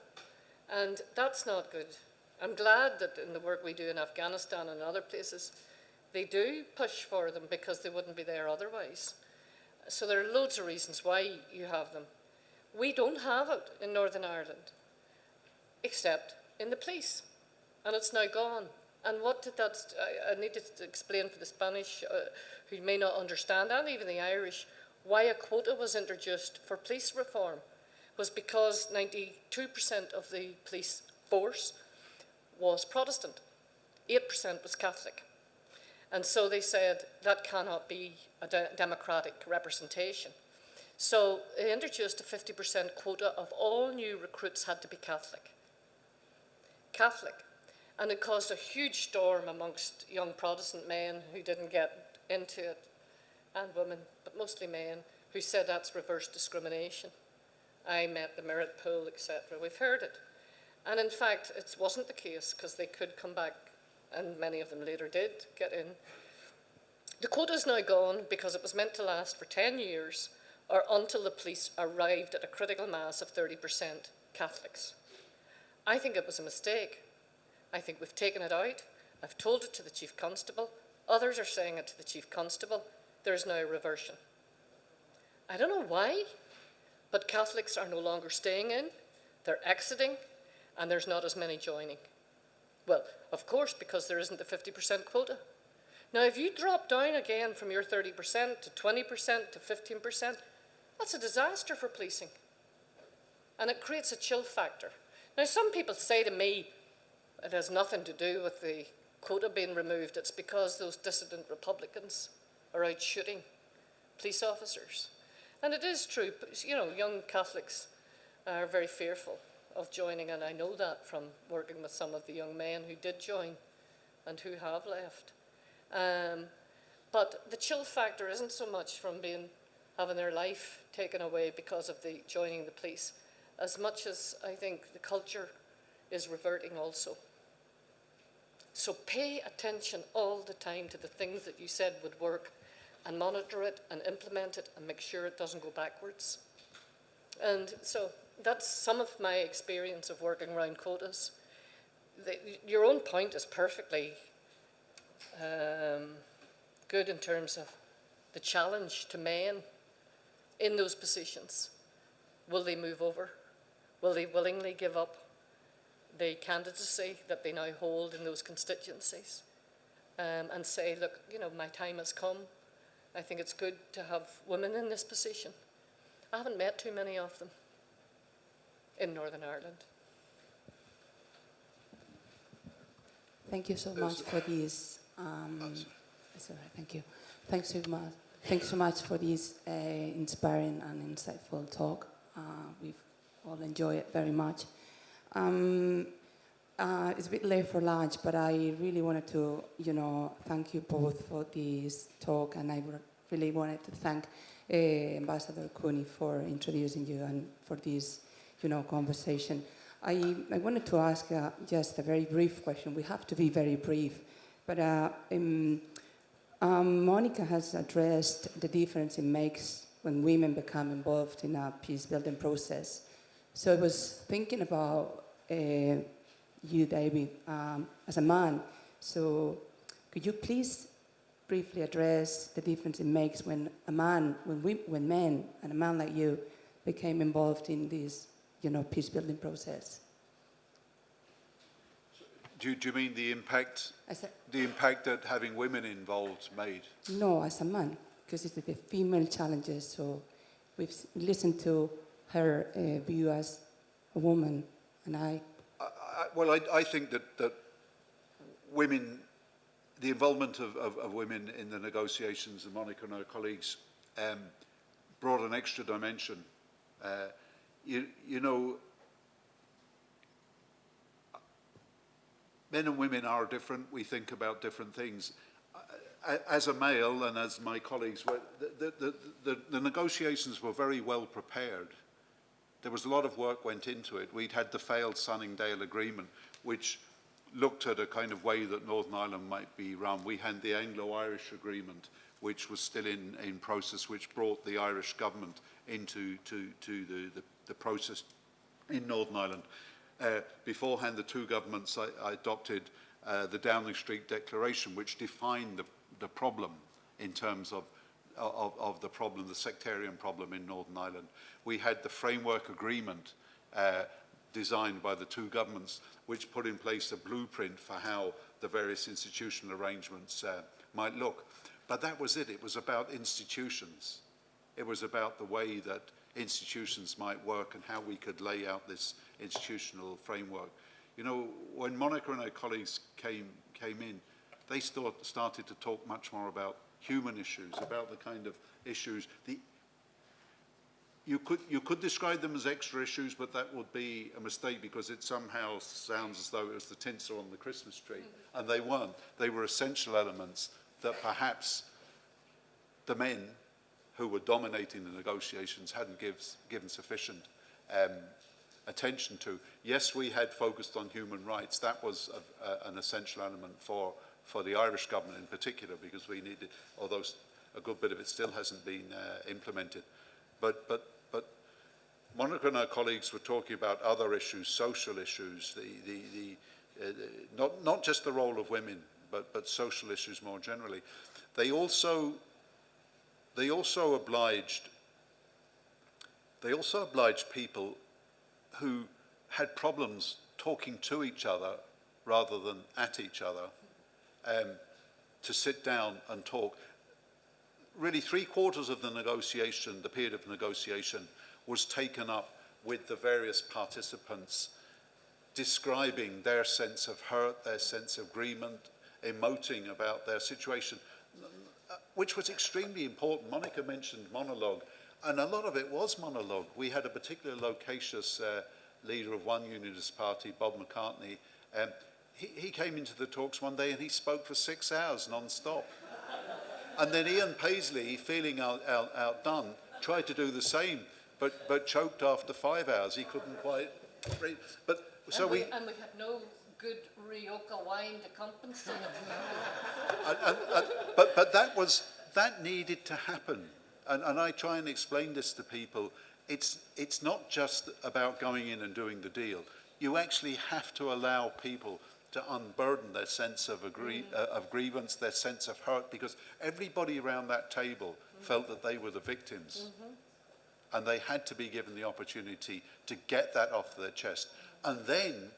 And that's not good. I'm glad that in the work we do in Afghanistan and other places, they do push for them because they wouldn't be there otherwise. So there are loads of reasons why you have them. We don't have it in Northern Ireland, except in the police. And it's now gone. And what did that, I need to explain for the Spanish who may not understand, and even the Irish, why a quota was introduced for police reform was because 92% of the police force was Protestant, 8% was Catholic. And so they said that cannot be a democratic representation. So they introduced a 50% quota of all new recruits had to be Catholic. And it caused a huge storm amongst young Protestant men who didn't get into it, and women, but mostly men, who said that's reverse discrimination. I met the merit pool, etc. We've heard it. And in fact, it wasn't the case, because they could come back, and many of them later did get in. The quota's now gone because it was meant to last for 10 years, or until the police arrived at a critical mass of 30% Catholics. I think it was a mistake. I think we've taken it out. I've told it to the Chief Constable. Others are saying it to the Chief Constable. There's now a reversion. I don't know why, but Catholics are no longer staying in. They're exiting, and there's not as many joining. Well, of course, because there isn't the 50% quota. Now, if you drop down again from your 30% to 20% to 15%, that's a disaster for policing. And it creates a chill factor. Now, some people say to me, it has nothing to do with the quota being removed. It's because those dissident Republicans are out shooting police officers. And it is true, you know, young Catholics are very fearful of joining, and I know that from working with some of the young men who did join and who have left. But the chill factor isn't so much from having their life taken away because of the joining the police, as much as I think the culture is reverting also. So pay attention all the time to the things that you said would work, and monitor it and implement it and make sure it doesn't go backwards. And so that's some of my experience of working around quotas. Your own point is perfectly good in terms of the challenge to men in those positions. Will they move over? Will they willingly give up the candidacy that they now hold in those constituencies and say, look, you know, my time has come. I think it's good to have women in this position. I haven't met too many of them in Northern Ireland. Thank you so much for this. Sorry, thank you. Thanks so much. Thanks so much for this inspiring and insightful talk. We've all enjoyed it very much. It's a bit late for lunch, but I really wanted to, thank you both for this talk, and I really wanted to thank Ambassador Cooney for introducing you and for this, conversation. I wanted to ask just a very brief question. We have to be very brief, but Monica has addressed the difference it makes when women become involved in a peace-building process. So I was thinking about you, David, as a man. So could you please briefly address the difference it makes when men and a man like you became involved in this, peace-building process? Do you mean the impact that having women involved made? No, as a man, because it's the female challenges. So we've listened to her view as a woman, and I think that women, the involvement of women in the negotiations, and Monica and her colleagues, brought an extra dimension. Men and women are different. We think about different things. As a male, and as my colleagues were, the negotiations were very well prepared. There was a lot of work went into it. We'd had the failed Sunningdale Agreement, which looked at a kind of way that Northern Ireland might be run. We had the Anglo-Irish Agreement, which was still in process, which brought the Irish government into the process in Northern Ireland. Beforehand, the two governments adopted the Downing Street Declaration, which defined the problem in terms of the problem, the sectarian problem in Northern Ireland. We had the framework agreement designed by the two governments, which put in place a blueprint for how the various institutional arrangements might look. But that was it. It was about institutions. It was about the way that institutions might work and how we could lay out this institutional framework. When Monica and her colleagues came in, they started to talk much more about human issues, about the kind of issues. You could describe them as extra issues, but that would be a mistake because it somehow sounds as though it was the tinsel on the Christmas tree, and they weren't. They were essential elements that perhaps the men who were dominating the negotiations hadn't given sufficient attention to. Yes, we had focused on human rights. That was an essential element for the Irish government in particular, because we needed, although a good bit of it still hasn't been implemented. But Monica and her colleagues were talking about other issues, social issues, not just the role of women, but social issues more generally. They also obliged people who had problems talking to each other rather than at each other to sit down and talk. Really, 3/4 of the negotiation, the period of negotiation, was taken up with the various participants, describing their sense of hurt, their sense of agreement, emoting about their situation, which was extremely important. Monica mentioned monologue, and a lot of it was monologue. We had a particularly loquacious leader of one Unionist party, Bob McCartney. He came into the talks one day and he spoke for 6 hours non-stop. And then Ian Paisley, feeling outdone, tried to do the same, but choked after 5 hours. He couldn't quite read. And we had no good Rioja wine to compensate. But that needed to happen. And I try and explain this to people. It's not just about going in and doing the deal. You actually have to allow people to unburden their sense of grievance, their sense of hurt, because everybody around that table felt that they were the victims. And they had to be given the opportunity to get that off their chest. And then,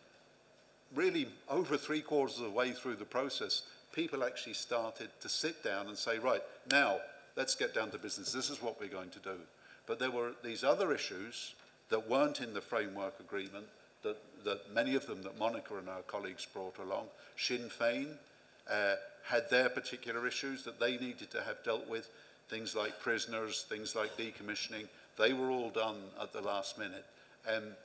really, over 3/4 of the way through the process, people actually started to sit down and say, right, now, let's get down to business. This is what we're going to do. But there were these other issues that weren't in the framework agreement, that many of them that Monica and our colleagues brought along. Sinn Féin had their particular issues that they needed to have dealt with, things like prisoners, things like decommissioning. They were all done at the last minute. And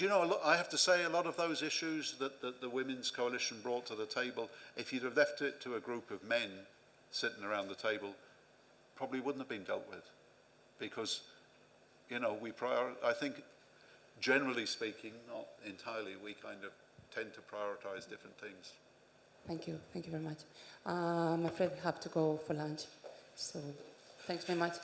you know, I have to say, a lot of those issues that the Women's Coalition brought to the table, if you'd have left it to a group of men sitting around the table, probably wouldn't have been dealt with. Because, you know, I think, generally speaking, not entirely, we kind of tend to prioritize different things. Thank you very much. I'm afraid we have to go for lunch, so thanks very much.